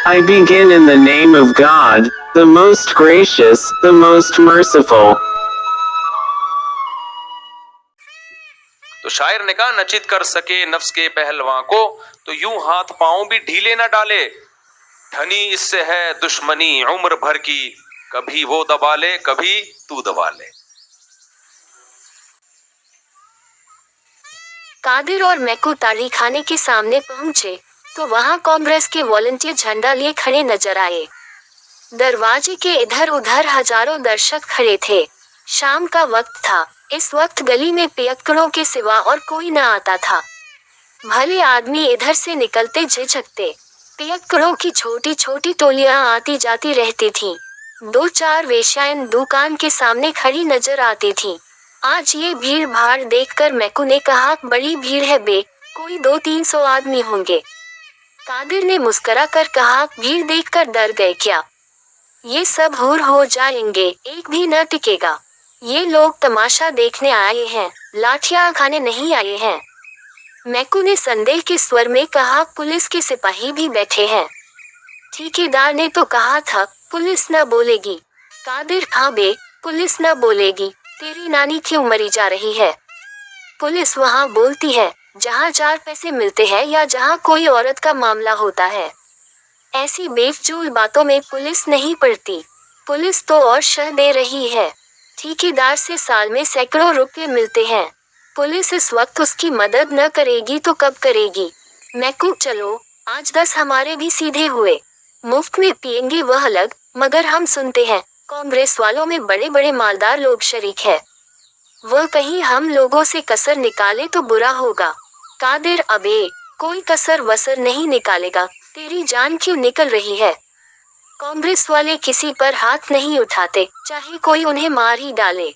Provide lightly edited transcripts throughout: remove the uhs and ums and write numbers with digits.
I begin in the name of God, the most gracious, the most merciful. तो शायर ने कहा, नचित कर सके नफ्स के पहलवां को तो यूं हाथ पांव भी ढीले न डाले। धनी इससे है दुश्मनी उम्र भर की, कभी वो दबा ले कभी तू दबा ले। कादिर और मैकू ताड़ी खाने के सामने पहुंचे तो वहां कांग्रेस के वॉलंटियर झंडा लिए खड़े नजर आए। दरवाजे के इधर उधर हजारों दर्शक खड़े थे। शाम का वक्त था। इस वक्त गली में पियक्कड़ों के सिवा और कोई न आता था। भले आदमी इधर से निकलते झिझकते। पियक्कड़ों की छोटी छोटी टोलियां आती जाती रहती थीं। 2-4 वेश्याएं दुकान के सामने खड़ी नजर आती थीं। आज ये भीड़ भाड़ देखकर मैकू ने कहा, बड़ी भीड़ है बे, कोई 200-300 आदमी होंगे। कादिर ने मुस्कुरा कर कहा, भीड़ देखकर डर गए क्या? ये सब हूर हो जाएंगे, एक भी न टिकेगा। ये लोग तमाशा देखने आए हैं, लाठियां खाने नहीं आए हैं। मैकू ने संदेह के स्वर में कहा, पुलिस के सिपाही भी बैठे हैं। ठेकेदार ने तो कहा था पुलिस न बोलेगी। कादिर, हाँ बे, पुलिस न बोलेगी। तेरी नानी क्यों मरी जा रही है? पुलिस वहाँ बोलती है जहाँ 4 पैसे मिलते हैं या जहाँ कोई औरत का मामला होता है। ऐसी बेफजूल बातों में पुलिस नहीं पड़ती। पुलिस तो और शह दे रही है। ठेकेदार से साल में सैकड़ों रुपए मिलते हैं। पुलिस इस वक्त उसकी मदद न करेगी तो कब करेगी? मैकू, चलो आज 10 हमारे भी सीधे हुए। मुफ्त में पिएंगे वह अलग, मगर हम सुनते हैं कांग्रेस वालों में बड़े बड़े मालदार लोग शरीक है। वह कहीं हम लोगों से कसर निकाले तो बुरा होगा। कादिर, अबे कोई कसर वसर नहीं निकालेगा। तेरी जान क्यों निकल रही है? कांग्रेस वाले किसी पर हाथ नहीं उठाते, चाहे कोई उन्हें मार ही डाले।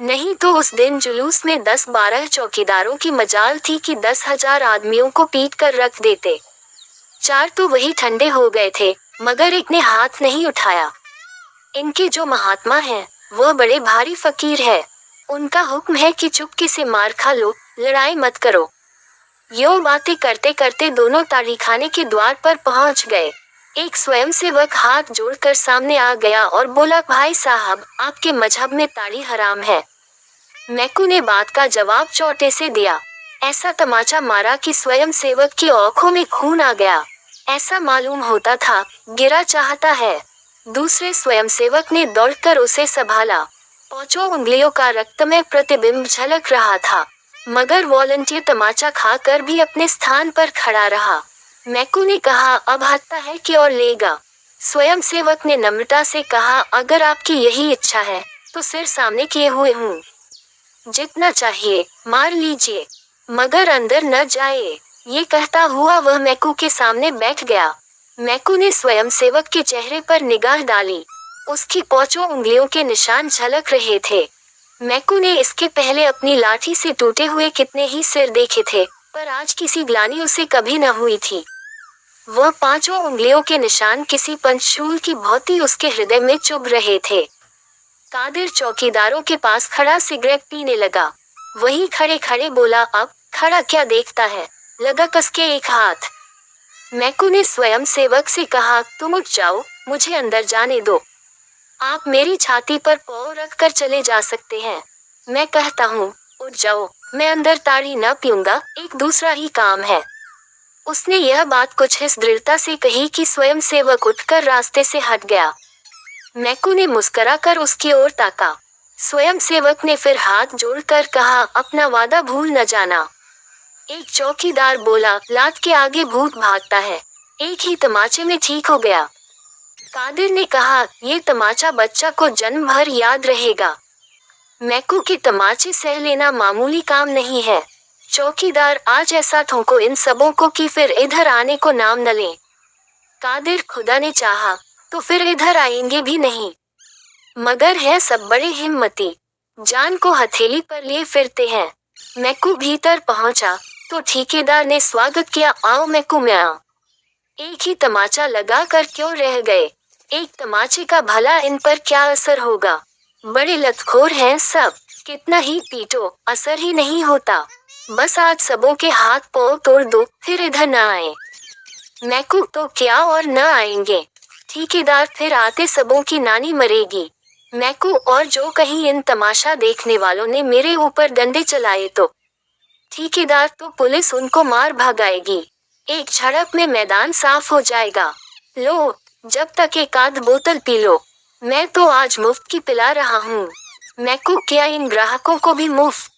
नहीं तो उस दिन जुलूस में 10-12 चौकीदारों की मजाल थी कि 10,000 आदमियों को पीट कर रख देते। 4 तो वही ठंडे हो गए थे, मगर एक ने हाथ नहीं उठाया। इनके जो महात्मा हैं, वह बड़े भारी फकीर है। उनका हुक्म है कि चुपके से मार खा लो, लड़ाई मत करो। यो बातें करते करते दोनों ताड़ी खाने के द्वार पर पहुंच गए। एक स्वयंसेवक हाथ जोड़कर सामने आ गया और बोला, भाई साहब, आपके मजहब में ताड़ी हराम है। मैकू ने बात का जवाब चौटे से दिया। ऐसा तमाचा मारा कि स्वयंसेवक की आंखों में खून आ गया। ऐसा मालूम होता था गिरा चाहता है। दूसरे स्वयंसेवक ने दौड़कर उसे संभाला। 5 उंगलियों का रक्तमय प्रतिबिंब झलक रहा था, मगर वॉलंटियर तमाचा खाकर भी अपने स्थान पर खड़ा रहा। मैकू ने कहा, अब हत्ता है कि और लेगा? स्वयंसेवक ने नम्रता से कहा, अगर आपकी यही इच्छा है तो सिर सामने किए हुए हूँ, जितना चाहिए मार लीजिए, मगर अंदर न जाए। ये कहता हुआ वह मैकू के सामने बैठ गया। मैकू ने स्वयंसेवक के चेहरे पर निगाह डाली। उसकी 5 उंगलियों के निशान झलक रहे थे। मैकू ने इसके पहले अपनी लाठी से टूटे हुए कितने ही सिर देखे थे, पर आज किसी ग्लानि उसे कभी न हुई थी। वह 5 उंगलियों के निशान किसी पंचशूल की भांति उसके हृदय में चुभ रहे थे। कादिर चौकीदारों के पास खड़ा सिगरेट पीने लगा। वहीं खड़े खड़े बोला, अब खड़ा क्या देखता है? लगा कसके एक हाथ। मैकू ने स्वयंसेवक से कहा, तुम उठ जाओ, मुझे अंदर जाने दो। आप मेरी छाती पर पाँव रखकर चले जा सकते हैं। मैं कहता हूँ, उठ जाओ, मैं अंदर ताड़ी न पीऊंगा, एक दूसरा ही काम है। उसने यह बात कुछ इस दृढ़ता से कही कि स्वयंसेवक उठकर रास्ते से हट गया। मैकू ने मुस्कुरा कर उसकी ओर ताका। स्वयंसेवक ने फिर हाथ जोड़कर कहा, अपना वादा भूल न जाना। एक चौकीदार बोला, लात के आगे भूत भागता है, एक ही तमाचे में ठीक हो गया। कादिर ने कहा, ये तमाचा बच्चा को जन्म भर याद रहेगा। मैकू के तमाचे सह लेना मामूली काम नहीं है। चौकीदार, आज ऐसा ठोको इन सबों को कि फिर इधर आने को नाम न लें। कादिर, खुदा ने चाहा तो फिर इधर आएंगे भी नहीं, मगर है सब बड़े हिम्मती, जान को हथेली पर लिए फिरते हैं। मैकू भीतर पहुंचा तो ठेकेदार ने स्वागत किया, आओ मैकू में आओ। एक ही तमाचा लगा कर क्यों रह गए? एक तमाचे का भला इन पर क्या असर होगा? बड़े लतखोर हैं सब, कितना ही पीटो असर ही नहीं होता। बस आज सबों के हाथ पांव तोड़ दो, फिर इधर न आए। मैकू तो क्या और न आएंगे। ठेकेदार फिर आते सबों की नानी मरेगी। मैकू और जो कहीं इन तमाशा देखने वालों ने मेरे ऊपर डंडे चलाए तो ठेकेदार तो पुलिस उनको मार भगाएगी। एक झड़प में मैदान साफ हो जाएगा। लो, जब तक एक आध बोतल पी लो। मैं तो आज मुफ्त की पिला रहा हूँ। मैकू क्या इन ग्राहकों को भी मुफ्त?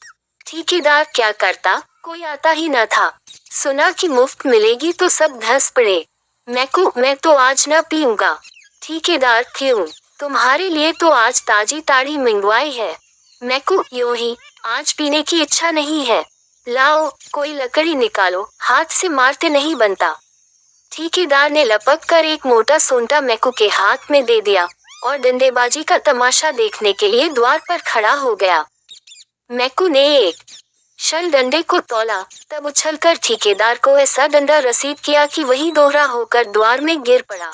ठेकेदार क्या करता, कोई आता ही न था। सुना कि मुफ्त मिलेगी तो सब धंस पड़े। मैकू मैं तो आज न पीऊंगा। ठेकेदार क्यों? तुम्हारे लिए तो आज ताजी ताड़ी मंगवाई है। मैकू यूं ही, आज पीने की इच्छा नहीं है। लाओ, कोई लकड़ी निकालो, हाथ से मारते नहीं बनता। ठेकेदार ने लपक कर एक मोटा सोंटा मैकू के हाथ में दे दिया और डंडेबाजी का तमाशा देखने के लिए द्वार पर खड़ा हो गया। मैकू ने एक शल डंडे को तोला, तब उछलकर ठेकेदार को ऐसा डंडा रसीद किया कि वही दोहरा होकर द्वार में गिर पड़ा।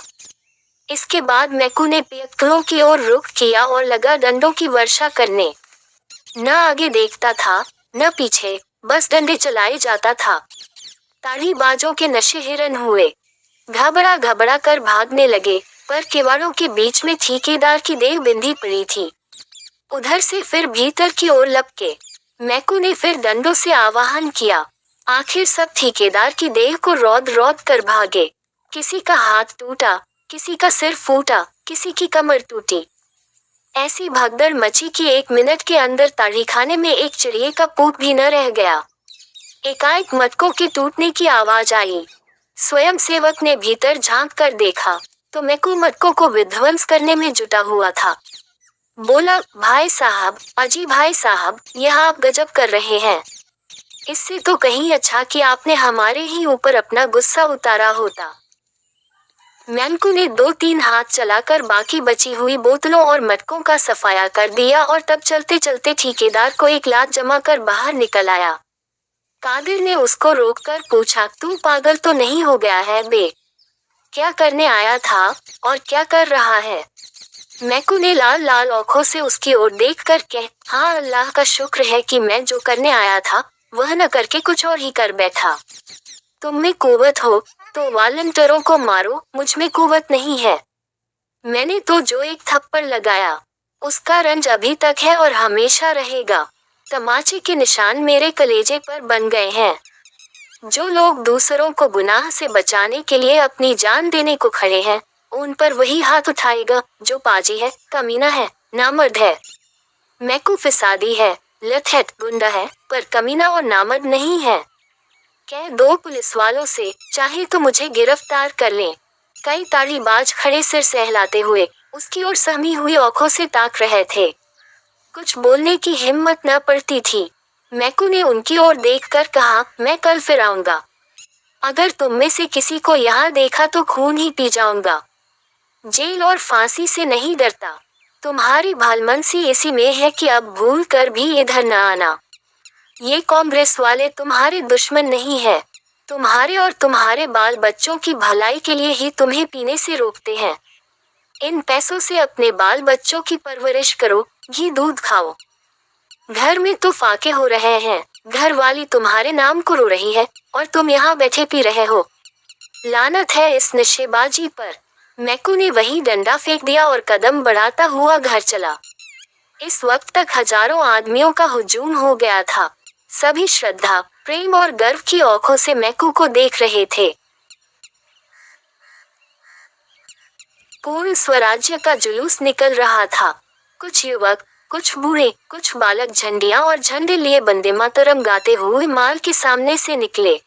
इसके बाद मैकू ने पियक्कड़ों की ओर रुख किया और लगा डंडों की वर्षा करने। न आगे देखता था, न पीछे, बस डंडे चलाए जाता था। ताड़ीबाजों के नशे हिरन हुए। घबरा घबरा कर भागने लगे, पर किवाड़ों के बीच में ठेकेदार की देह बिंधी पड़ी थी। उधर से फिर भीतर की ओर लपके। मैकू ने फिर डंडों से आवाहन किया। आखिर सब ठेकेदार की देह को रौंद रौंद कर भागे। किसी का हाथ टूटा, किसी का सिर फूटा, किसी की कमर टूटी। ऐसी भगदड़ मची कि 1 मिनट के अंदर ताड़ीखाने में एक चिड़िए का पूत भी न रह गया। एकाएक मटकों के टूटने की आवाज आई। स्वयं सेवक ने भीतर झांक कर देखा तो मैकू मटकों को विध्वंस करने में जुटा हुआ था। बोला, भाई साहब, अजी भाई साहब, यह आप गजब कर रहे हैं। इससे तो कहीं अच्छा कि आपने हमारे ही ऊपर अपना गुस्सा उतारा होता। मैकू ने 2-3 हाथ चलाकर बाकी बची हुई बोतलों और मटकों का सफाया कर दिया और तब चलते चलते ठेकेदार को एक लात जमा कर बाहर निकल आया। कादिर ने उसको रोककर पूछा, तू पागल तो नहीं हो गया है बे? क्या करने आया था और क्या कर रहा है? मैकू ने लाल लाल आंखों से उसकी ओर देखकर कह, हाँ, अल्लाह का शुक्र है कि मैं जो करने आया था वह न करके कुछ और ही कर बैठा। तुम में कुव्वत हो तो वालंटियरों को मारो, मुझ में कुव्वत नहीं है। मैंने तो जो एक थप्पड़ लगाया उसका रंज अभी तक है और हमेशा रहेगा। तमाचे के निशान मेरे कलेजे पर बन गए हैं। जो लोग दूसरों को गुनाह से बचाने के लिए अपनी जान देने को खड़े हैं, उन पर वही हाथ उठाएगा जो पाजी है, कमीना है, नामर्द है। मैकू फिसादी है, लठैत गुंडा है, पर कमीना और नामर्द नहीं है। कह दो पुलिस वालों से, चाहे तो मुझे गिरफ्तार कर लें। कई ताड़ीबाज खड़े सिर सहलाते हुए उसकी ओर सहमी हुई आंखों से ताक रहे थे। कुछ बोलने की हिम्मत न पड़ती थी। मैकू ने उनकी ओर देखकर कहा, मैं कल फिर आऊंगा। अगर तुम में से किसी को यहाँ देखा तो खून ही पी जाऊंगा। जेल और फांसी से नहीं डरता। तुम्हारी भालमनसी इसी में है कि अब भूल कर भी इधर न आना। ये कांग्रेस वाले तुम्हारे दुश्मन नहीं है। तुम्हारे और तुम्हारे बाल बच्चों की भलाई के लिए ही तुम्हें पीने से रोकते हैं। इन पैसों से अपने बाल बच्चों की परवरिश करो, घी दूध खाओ। घर में तो फाके हो रहे हैं, घर वाली तुम्हारे नाम को रो रही है और तुम यहाँ बैठे पी रहे हो। लानत है इस नशेबाजी पर। मैकू ने वही डंडा फेंक दिया और कदम बढ़ाता हुआ घर चला। इस वक्त तक हजारों आदमियों का हुजूम हो गया था। सभी श्रद्धा, प्रेम और गर्व की आंखों से मैकू को देख रहे थे। पूर्ण स्वराज्य का जुलूस निकल रहा था। कुछ युवक, कुछ बूढ़े, कुछ बालक झंडियां और झंडे लिए वंदे मातरम गाते हुए माल के सामने से निकले।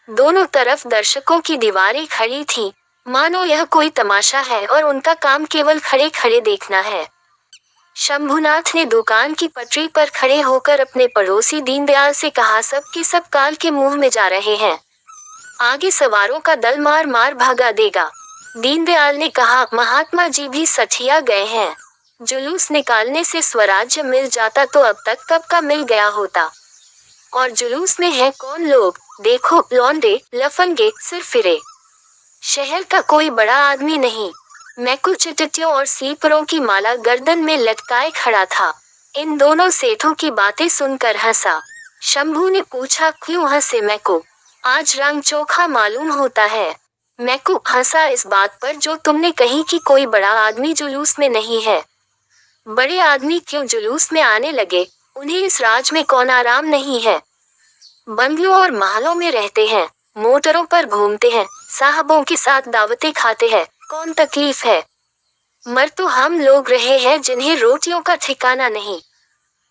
दोनों तरफ दर्शकों की दीवारें खड़ी थीं, मानो यह कोई तमाशा है और उनका काम केवल खड़े खड़े देखना है। शंभुनाथ ने दुकान की पटरी पर खड़े होकर अपने पड़ोसी दीनदयाल से कहा, सब के सब काल के मुंह में जा रहे हैं। आगे सवारों का दल मार मार भागा देगा। दीनदयाल ने कहा, महात्मा जी भी सठिया गए हैं। जुलूस निकालने से स्वराज्य मिल जाता तो अब तक कब का मिल गया होता। और जुलूस में है कौन लोग? देखो, लौंडे, लफंगे, सिर फिरे। शहर का कोई बड़ा आदमी नहीं। मैकू चिटियों और स्लीपरों की माला गर्दन में लटकाए खड़ा था। इन दोनों सेठों की बातें सुनकर हंसा। शंभू ने पूछा, क्यों हंसे मैकू? आज रंग चोखा मालूम होता है। मैकू हंसा इस बात पर जो तुमने कही कि कोई बड़ा आदमी जुलूस में नहीं है। बड़े आदमी क्यों जुलूस में आने लगे? उन्हें इस राज में कौन आराम नहीं है? बंगलों और महलों में रहते हैं, मोटरों पर घूमते हैं, साहबों के साथ दावतें खाते हैं, कौन तकलीफ है? मर तो हम लोग रहे हैं जिन्हें रोटियों का ठिकाना नहीं।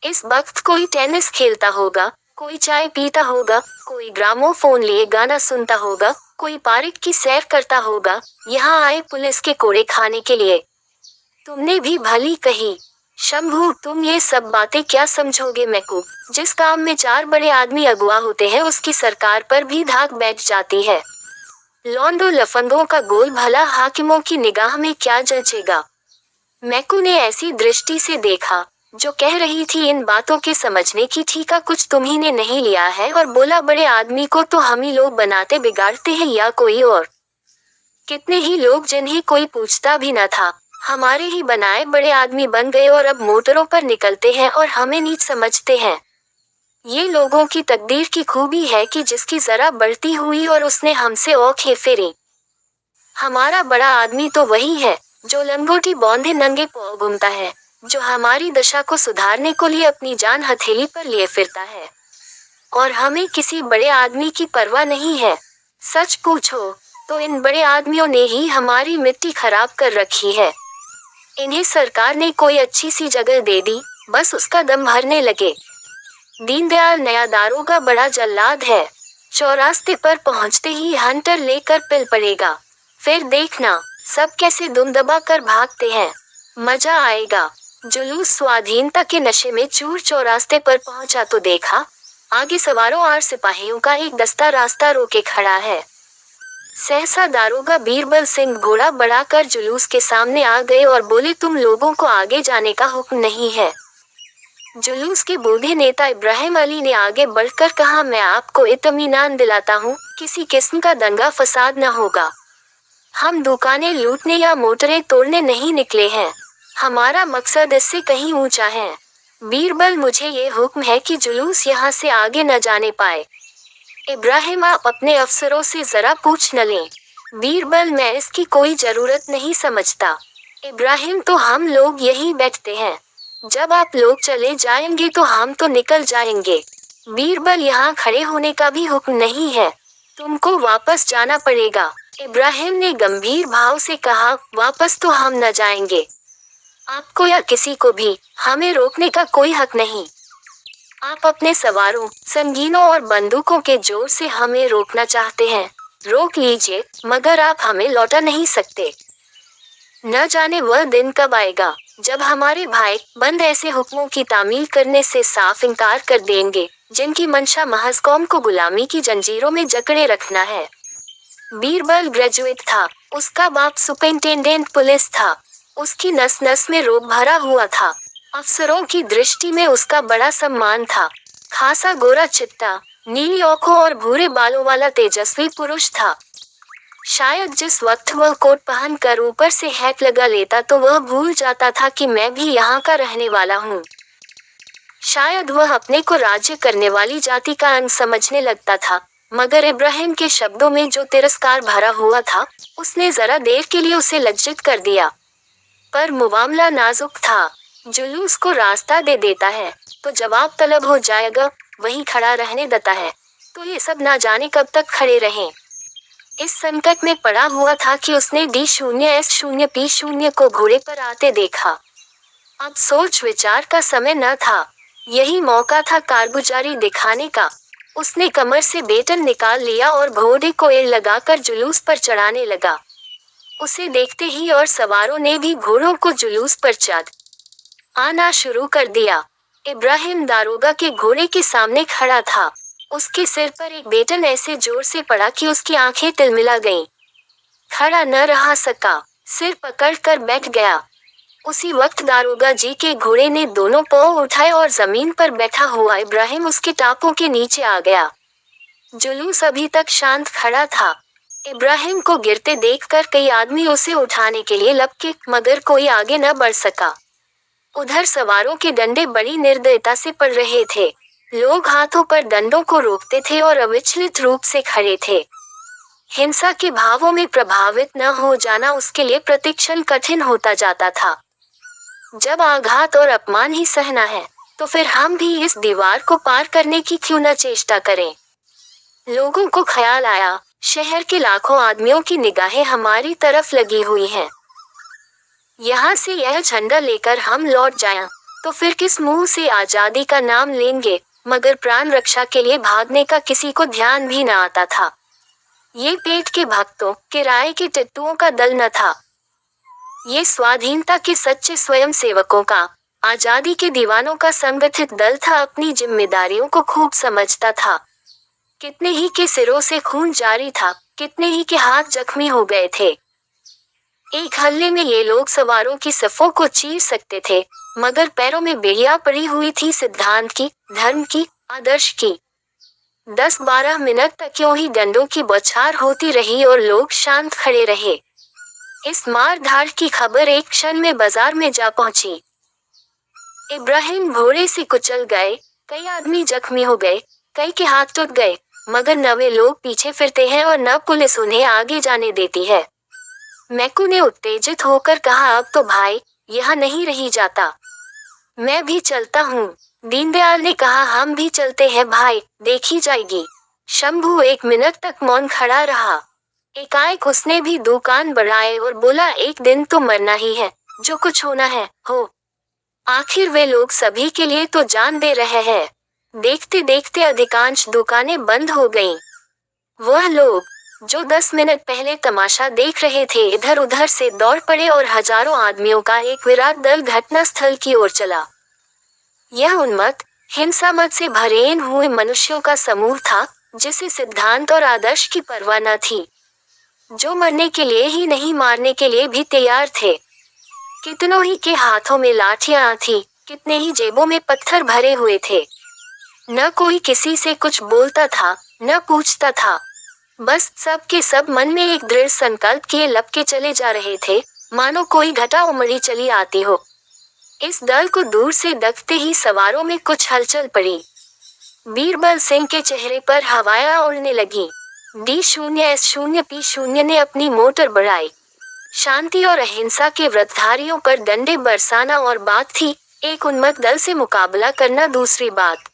इस वक्त कोई टेनिस खेलता होगा, कोई चाय पीता होगा, कोई ग्रामोफोन लिए गाना सुनता होगा, कोई पार्क की सैर करता होगा, यहाँ आए पुलिस के कोड़े खाने के लिए। तुमने भी भली कही शंभू, तुम ये सब बातें क्या समझोगे मैकू? जिस काम में 4 बड़े आदमी अगुआ होते हैं उसकी सरकार पर भी धाक बैठ जाती है। लौंडो लफंगों का गोल भला हाकिमों की निगाह में क्या जचेगा? मैकू ने ऐसी दृष्टि से देखा जो कह रही थी इन बातों के समझने की ठीका कुछ तुम्ही ने नहीं लिया है, और बोला बड़े आदमी को तो हम ही लोग बनाते बिगाड़ते हैं या कोई और? कितने ही लोग जिन्हें कोई पूछता भी न था हमारे ही बनाए बड़े आदमी बन गए और अब मोटरों पर निकलते हैं और हमें नीच समझते हैं। ये लोगों की तकदीर की खूबी है कि जिसकी जरा बढ़ती हुई और उसने हमसे औंखें फेरी। हमारा बड़ा आदमी तो वही है जो लंगोटी बांधे नंगे पांव घूमता है, जो हमारी दशा को सुधारने को लिए अपनी जान हथेली पर लिए फिरता है, और हमें किसी बड़े आदमी की परवाह नहीं है। सच पूछो तो इन बड़े आदमियों ने ही हमारी मिट्टी खराब कर रखी है। इन्हें सरकार ने कोई अच्छी सी जगह दे दी, बस उसका दम भरने लगे। दीनदयाल नया दारोगा बड़ा जल्लाद है, चौरास्ते पर पहुंचते ही हंटर लेकर पिल पड़ेगा, फिर देखना सब कैसे दुम दबा कर भागते हैं, मजा आएगा। जुलूस स्वाधीनता के नशे में चूर चौरास्ते पर पहुंचा तो देखा आगे सवारों और सिपाहियों का एक दस्ता रास्ता रोके खड़ा है। सहसा दारोगा बीरबल सिंह घोड़ा बढ़ाकर जुलूस के सामने आ गए और बोले, तुम लोगों को आगे जाने का हुक्म नहीं है? जुलूस के बूढ़े नेता इब्राहिम अली ने आगे बढ़कर कहा, मैं आपको इत्मीनान दिलाता हूँ, किसी किस्म का दंगा फसाद न होगा। हम दुकानें लूटने या मोटरें तोड़ने नहीं निकले हैं, हमारा मकसद इससे कहीं ऊंचा है। बीरबल, मुझे ये हुक्म है कि जुलूस यहाँ से आगे न जाने पाए। इब्राहिम, आप अपने अफसरों से जरा पूछ न लें। बीरबल, मैं इसकी कोई जरूरत नहीं समझता। इब्राहिम, तो हम लोग यहीं बैठते हैं, जब आप लोग चले जाएंगे तो हम तो निकल जाएंगे। बीरबल, यहाँ खड़े होने का भी हुक्म नहीं है, तुमको वापस जाना पड़ेगा। इब्राहिम ने गंभीर भाव से कहा, वापस तो हम न जाएंगे, आपको या किसी को भी हमें रोकने का कोई हक नहीं। आप अपने सवारों, संगीनों और बंदूकों के जोर से हमें रोकना चाहते हैं, रोक लीजिए, मगर आप हमें लौटा नहीं सकते। न जाने वह दिन कब आएगा जब हमारे भाई बंद ऐसे हुक्मों की तामील करने से साफ इनकार कर देंगे जिनकी मंशा महज कौम को गुलामी की जंजीरों में जकड़े रखना है। बीरबल ग्रेजुएट था, उसका बाप सुपरिंटेंडेंट पुलिस था, उसकी नस नस में रोब भरा हुआ था, अफसरों की दृष्टि में उसका बड़ा सम्मान था। खासा गोरा चिट्टा, नीली आंखों और भूरे बालों वाला तेजस्वी पुरुष था। शायद जिस वक्त वह कोट पहनकर ऊपर से हैट लगा लेता तो वह भूल जाता था कि मैं भी यहाँ का रहने वाला हूँ। शायद वह अपने को राज्य करने वाली जाति का अंग समझने लगता था, मगर इब्राहिम के शब्दों में जो तिरस्कार भरा हुआ था उसने जरा देर के लिए उसे लज्जित कर दिया। पर मुआमला नाजुक था, जुलूस को रास्ता दे देता है तो जवाब तलब हो जाएगा, वहीं खड़ा रहने देता है तो ये सब ना जाने कब तक खड़े रहें। इस संकट में पड़ा हुआ था कि उसने D0S0P0 को घोड़े पर आते देखा। अब सोच विचार का समय न था, यही मौका था कारगुजारी दिखाने का। उसने कमर से बेटन निकाल लिया और घोड़े को एड़ लगाकर जुलूस पर चढ़ाने लगा। उसे देखते ही और सवारों ने भी घोड़ों को जुलूस पर चढ़ आना शुरू कर दिया। इब्राहिम दारोगा के घोड़े के सामने खड़ा था, उसके सिर पर एक बेटन ऐसे जोर से पड़ा कि उसकी आंखें तिलमिला गईं। खड़ा न रहा सका, सिर पकड़कर बैठ गया। उसी वक्त दारोगा जी के घोड़े ने दोनों पांव उठाए और जमीन पर बैठा हुआ इब्राहिम उसके टापों के नीचे आ गया। जुलूस अभी तक शांत खड़ा था। इब्राहिम को गिरते देखकर कई आदमी उसे उठाने के लिए लपके, मगर कोई आगे न बढ़ सका। उधर सवारों के डंडे बड़ी निर्दयता से पड़ रहे थे, लोग हाथों पर डंडों को रोकते थे और अविचलित रूप से खड़े थे। हिंसा के भावों में प्रभावित न हो जाना उसके लिए प्रतिक्षण कठिन होता जाता था। जब आघात और अपमान ही सहना है, तो फिर हम भी इस दीवार को पार करने की क्यों न चेष्टा करें। लोगों को ख्याल आया, शहर के लाखों आदमियों की निगाहें हमारी तरफ लगी हुई हैं। यहाँ से यह झंडा लेकर हम लौट जाएं, तो फिर किस मुंह से आजादी का नाम लेंगे। मगर प्राण रक्षा के लिए भागने का किसी को ध्यान भी न आता था। ये पेट के भक्तों, किराए के टिट्टुओं का दल न था। ये स्वाधीनता के सच्चे स्वयं सेवकों का, आजादी के दीवानों का संगठित दल था। अपनी जिम्मेदारियों को खूब समझता था। कितने ही के सिरों से खून जारी था, कितने ही के हाथ जख्मी हो गए थे। एक हल्ले में ये लोग सवारों की सफों को चीर सकते थे, मगर पैरों में बेड़ियां पड़ी हुई थी सिद्धांत की, धर्म की, आदर्श की। 10-12 मिनट तक यूं ही डंडों की बौछार होती रही और लोग शांत खड़े रहे। इस मार धाड़ की खबर एक क्षण में बाजार में जा पहुंची। इब्राहिम घोड़े से कुचल गए, कई आदमी जख्मी हो गए, कई के हाथ टूट गए, मगर न वे लोग पीछे फिरते हैं और न पुलिस उन्हें आगे जाने देती है। मैकू ने उत्तेजित होकर कहा, अब तो भाई यहाँ नहीं रही जाता, मैं भी चलता हूँ। दीनदयाल ने कहा, हम भी चलते हैं भाई, देखी जाएगी। शंभू 1 मिनट तक मौन खड़ा रहा। एकाएक उसने भी दुकान बढ़ाए और बोला, एक दिन तो मरना ही है, जो कुछ होना है हो। आखिर वे लोग सभी के लिए तो जान दे रहे हैं। देखते देखते अधिकांश दुकानें बंद हो गईं। वह लोग जो 10 मिनट पहले तमाशा देख रहे थे, इधर उधर से दौड़ पड़े और हजारों आदमियों का एक विराट दल घटनास्थल की ओर चला। यह उन्मत्त, हिंसा मत से भरे हुए मनुष्यों का समूह था, जिसे सिद्धांत और आदर्श की परवाह न थी, जो मरने के लिए ही नहीं मारने के लिए भी तैयार थे। कितनों ही के हाथों में लाठियां थी, कितने ही जेबों में पत्थर भरे हुए थे। न कोई किसी से कुछ बोलता था, न पूछता था। बस सब के सब मन में एक दृढ़ संकल्प किए लपके चले जा रहे थे, मानो कोई घटा उमड़ी चली आती हो। इस दल को दूर से देखते ही सवारों में कुछ हलचल पड़ी। बीरबल सिंह के चेहरे पर हवाएं उड़ने लगी। D0S0P0 ने अपनी मोटर बढ़ाई। शांति और अहिंसा के व्रतधारियों पर डंडे बरसाना और बात थी, एक उन्मत्त दल से मुकाबला करना दूसरी बात।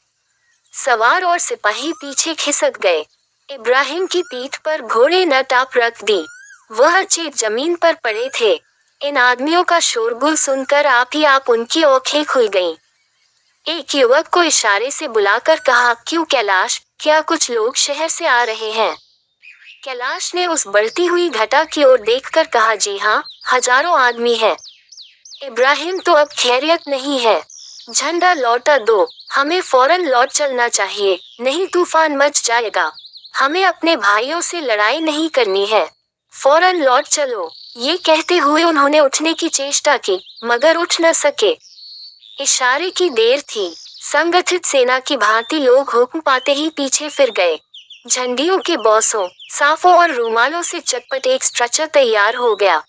सवार और सिपाही पीछे खिसक गए। इब्राहिम की पीठ पर घोड़े ने टाप रख दी। वह चेत जमीन पर पड़े थे। इन आदमियों का शोरगुल सुनकर आप ही आप उनकी आंखें खुल गईं। एक युवक को इशारे से बुलाकर कहा, क्यों कैलाश, क्या कुछ लोग शहर से आ रहे हैं? कैलाश ने उस बढ़ती हुई घटा की ओर देखकर कहा, जी हाँ, हजारों आदमी हैं। इब्राहिम, तो अब खैरियत नहीं है। झंडा लौटा दो, हमें फौरन लौट चलना चाहिए, नहीं तूफान मच जाएगा। हमें अपने भाइयों से लड़ाई नहीं करनी है, फौरन लौट चलो। ये कहते हुए उन्होंने उठने की चेष्टा की, मगर उठ न सके। इशारे की देर थी। संगठित सेना की भांति लोग हुक्म पाते ही पीछे फिर गए। झंडियों के बॉसों, साफों और रूमालों से चटपट एक स्ट्रेचर तैयार हो गया।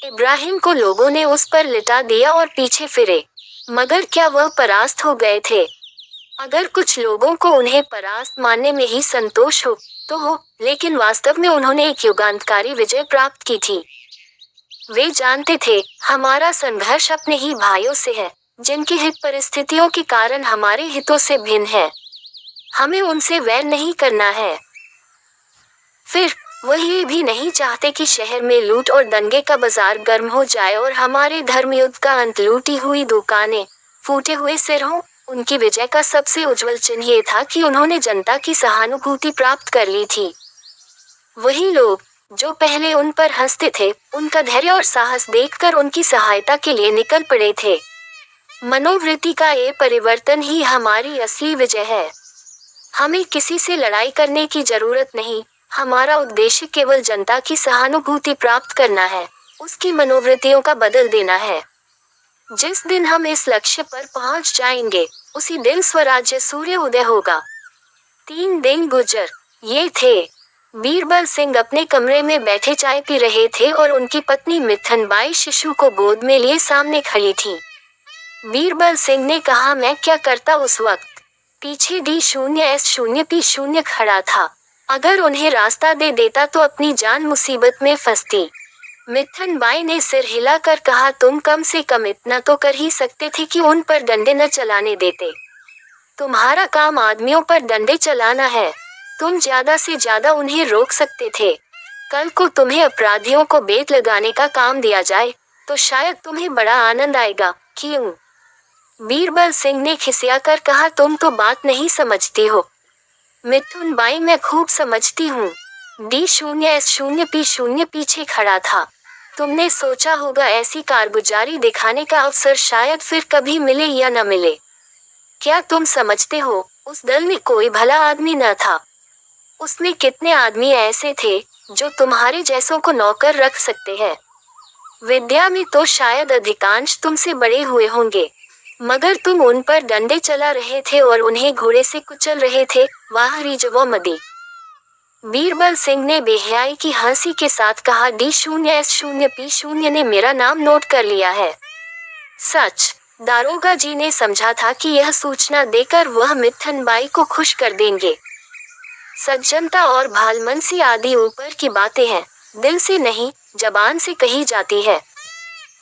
इब्राहिम को लोगों ने उस पर लिटा दिया और पीछे फिरे। मगर क्या वह परास्त हो गए थे? अगर कुछ लोगों को उन्हें परास्त मानने में ही संतोष हो, तो हो, लेकिन वास्तव में उन्होंने एक युगांतकारी विजय प्राप्त की थी। वे जानते थे, हमारा संघर्ष अपने ही भाइयों से है, जिनके हित परिस्थितियों के कारण हमारे हितों से भिन्न है। हमें उनसे वैर नहीं करना है। फिर वह ये भी नहीं चाहते कि शहर में लूट और दंगे का बाजार गर्म हो जाए और हमारे धर्मयुद्ध का अंत। लूटी हुई दुकानें, फूटे हुए सिर हों। उनकी विजय का सबसे उज्जवल चिन्ह ये था कि उन्होंने जनता की सहानुभूति प्राप्त कर ली थी। वही लोग जो पहले उन पर हंसते थे, उनका धैर्य और साहस देखकर उनकी सहायता के लिए निकल पड़े थे। मनोवृत्ति का ये परिवर्तन ही हमारी असली विजय है। हमें किसी से लड़ाई करने की जरूरत नहीं। हमारा उद्देश्य केवल जनता की सहानुभूति प्राप्त करना है, उसकी मनोवृत्तियों का बदल देना है। जिस दिन हम इस लक्ष्य पर पहुंच जाएंगे, उसी दिन स्वराज्य सूर्य उदय होगा। 3 दिन गुजर ये थे। बीरबल सिंह अपने कमरे में बैठे चाय पी रहे थे और उनकी पत्नी मिथनबाई शिशु को गोद में लिए सामने खड़ी थी। बीरबल सिंह ने कहा, मैं क्या करता उस वक्त? पीछे D0S0P0 खड़ा था। अगर उन्हें रास्ता दे देता तो अपनी जान मुसीबत में फंसती। मिथुन बाई ने सिर हिलाकर कहा, तुम कम से कम इतना तो कर ही सकते थे कि उन पर डंडे न चलाने देते। तुम्हारा काम आदमियों पर डंडे चलाना है। तुम ज्यादा से ज्यादा उन्हें रोक सकते थे। कल को तुम्हें अपराधियों को बेत लगाने का काम दिया जाए तो शायद तुम्हें बड़ा आनंद आएगा। क्यों? बीरबल सिंह ने खिसियाकर कहा, तुम तो बात नहीं समझती हो। मिथुन बाई, मैं खूब समझती हूँ। D0S0P0 पीछे खड़ा था। तुमने सोचा होगा ऐसी कारगुजारी दिखाने का अवसर शायद फिर कभी मिले या न मिले। क्या तुम समझते हो, उस दल में कोई भला आदमी न था। उसमें कितने आदमी ऐसे थे जो तुम्हारे जैसों को नौकर रख सकते हैं। विद्या में तो शायद अधिकांश तुमसे बड़े हुए होंगे, मगर तुम उन पर डंडे चला रहे थे और उन्हें घोड़े से कुचल रहे थे। वाह रिजवो मदी। बीरबल सिंह ने बेहयाई की हंसी के साथ कहा, D0S0P0 ने मेरा नाम नोट कर लिया है। सच। दारोगा जी ने समझा था कि यह सूचना देकर वह मिथुन बाई को खुश कर देंगे। सज्जनता और भालमनसी आदि ऊपर की बातें हैं, दिल से नहीं जबान से कही जाती है।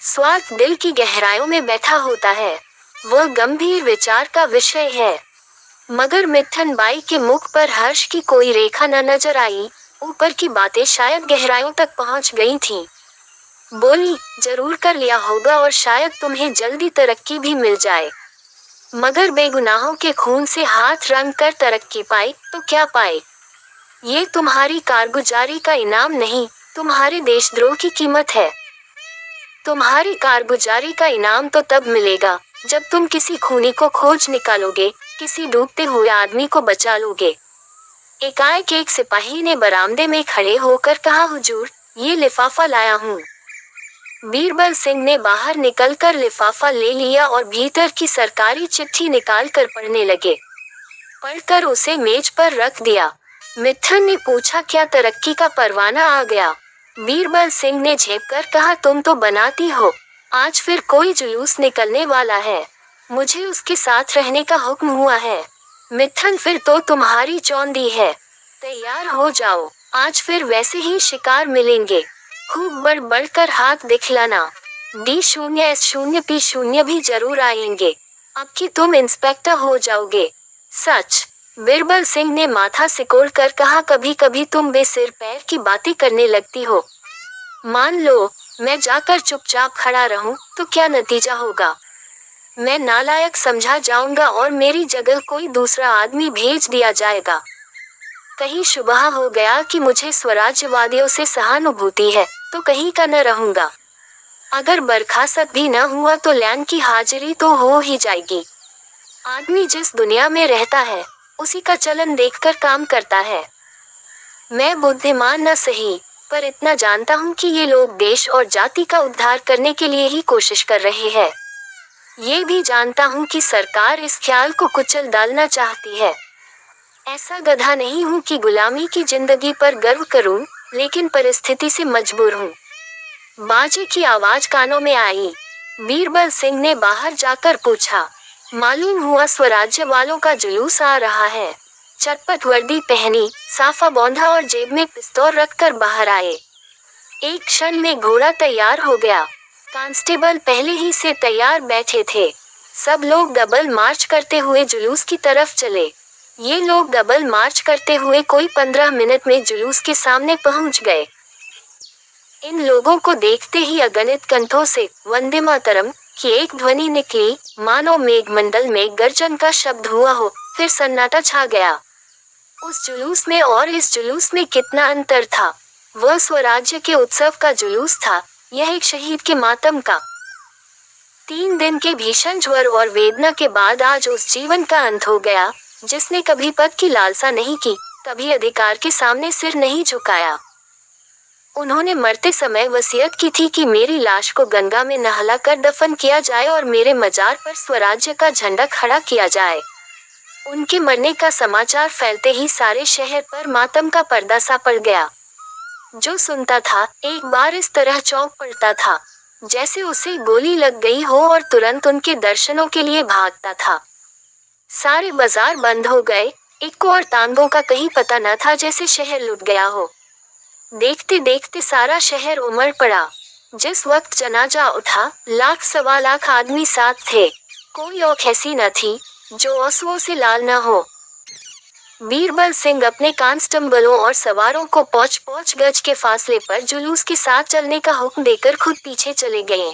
स्वार्थ दिल की गहराइयों में बैठा होता है, वह गंभीर विचार का विषय है। मगर मिथुन बाई के मुख पर हर्ष की कोई रेखा न नजर आई। ऊपर की बातें शायद गहराइयों तक पहुंच गई थीं। बोली, जरूर कर लिया होगा और शायद तुम्हें जल्दी तरक्की भी मिल जाए। मगर बेगुनाहों के खून से हाथ रंग कर तरक्की पाई तो क्या पाए? ये तुम्हारी कारगुजारी का इनाम नहीं, तुम्हारे देशद्रोह की कीमत है। तुम्हारी कारगुजारी का इनाम तो तब मिलेगा जब तुम किसी खूनी को खोज निकालोगे, किसी डूबते हुए आदमी को बचा लोगे। एकाएक एक सिपाही ने बरामदे में खड़े होकर कहा, हुजूर, ये लिफाफा लाया हूँ। बीरबल सिंह ने बाहर निकलकर लिफाफा ले लिया और भीतर की सरकारी चिट्ठी निकालकर पढ़ने लगे। पढ़कर उसे मेज पर रख दिया। मिथुन ने पूछा, क्या तरक्की का परवाना आ गया? बीरबल सिंह ने झेपकर कहा, तुम तो बनाती हो। आज फिर कोई जुलूस निकलने वाला है, मुझे उसके साथ रहने का हुक्म हुआ है। मिथुन, फिर तो तुम्हारी चौंधी है। तैयार हो जाओ, आज फिर वैसे ही शिकार मिलेंगे। खूब बढ़ बढ़कर हाथ दिखलाना। D0S0P0 भी जरूर आएंगे। अब कि तुम इंस्पेक्टर हो जाओगे। सच। बीरबल सिंह ने माथा सिकोड़ कर कहा, कभी कभी तुम बेसिर पैर की बातें करने लगती हो। मान लो मैं जाकर चुपचाप खड़ा रहूं तो क्या नतीजा होगा? मैं नालायक समझा जाऊंगा और मेरी जगह कोई दूसरा आदमी भेज दिया जाएगा। कहीं शुबह हो गया कि मुझे स्वराज्यवादियों से सहानुभूति है तो कहीं का न रहूंगा। अगर बर्खास्त भी न हुआ तो लैंड की हाजिरी तो हो ही जाएगी। आदमी जिस दुनिया में रहता है उसी का चलन देखकर काम करता है। मैं बुद्धिमान न सही, पर इतना जानता हूँ कि ये लोग देश और जाति का उद्धार करने के लिए ही कोशिश कर रहे हैं। ये भी जानता हूँ कि सरकार इस ख्याल को कुचल डालना चाहती है। ऐसा गधा नहीं हूँ कि गुलामी की जिंदगी पर गर्व करूँ, लेकिन परिस्थिति से मजबूर हूँ। बाजे की आवाज कानों में आई। बीरबल सिंह ने बाहर जाकर पूछा, मालूम हुआ स्वराज्य वालों का जुलूस आ रहा है। चटपट वर्दी पहनी, साफा बांधा और जेब में पिस्तौल रखकर बाहर आए। एक क्षण में घोड़ा तैयार हो गया। कांस्टेबल पहले ही से तैयार बैठे थे। सब लोग डबल मार्च करते हुए जुलूस की तरफ चले। ये लोग डबल मार्च करते हुए कोई 15 मिनट में जुलूस के सामने पहुंच गए। इन लोगों को देखते ही अगणित कंठों से वंदे मातरम की एक ध्वनि निकली, मानो मेघमंडल में गर्जन का शब्द हुआ हो। फिर सन्नाटा छा गया। उस जुलूस में और इस जुलूस में कितना अंतर था। वह स्वराज्य के उत्सव का जुलूस था, यह एक शहीद के मातम का। 3 दिन के भीषण ज्वर और वेदना के बाद आज उस जीवन का अंत हो गया जिसने कभी पद की लालसा नहीं की, कभी अधिकार के सामने सिर नहीं झुकाया। उन्होंने मरते समय वसीयत की थी कि मेरी लाश को गंगा में नहलाकर दफन किया जाए और मेरे मजार पर स्वराज्य का झंडा खड़ा किया जाए। उनके मरने का समाचार फैलते ही सारे शहर पर मातम का पर्दा सा पड़ गया। जो सुनता था एक बार इस तरह चौंक पड़ता था जैसे उसे गोली लग गई हो और तुरंत उनके दर्शनों के लिए भागता था। सारे बाजार बंद हो गए, एक को और तांगों का कहीं पता न था, जैसे शहर लुट गया हो। देखते देखते सारा शहर उमड़ पड़ा। जिस वक्त जनाजा उठा, लाख सवा लाख आदमी साथ थे। कोई औख ऐसी न थी जो आंसुओं से लाल न हो। बीरबल सिंह अपने कांस्टेबलों और सवारों को 5-5 गज के फासले पर जुलूस के साथ चलने का हुक्म देकर खुद पीछे चले गए।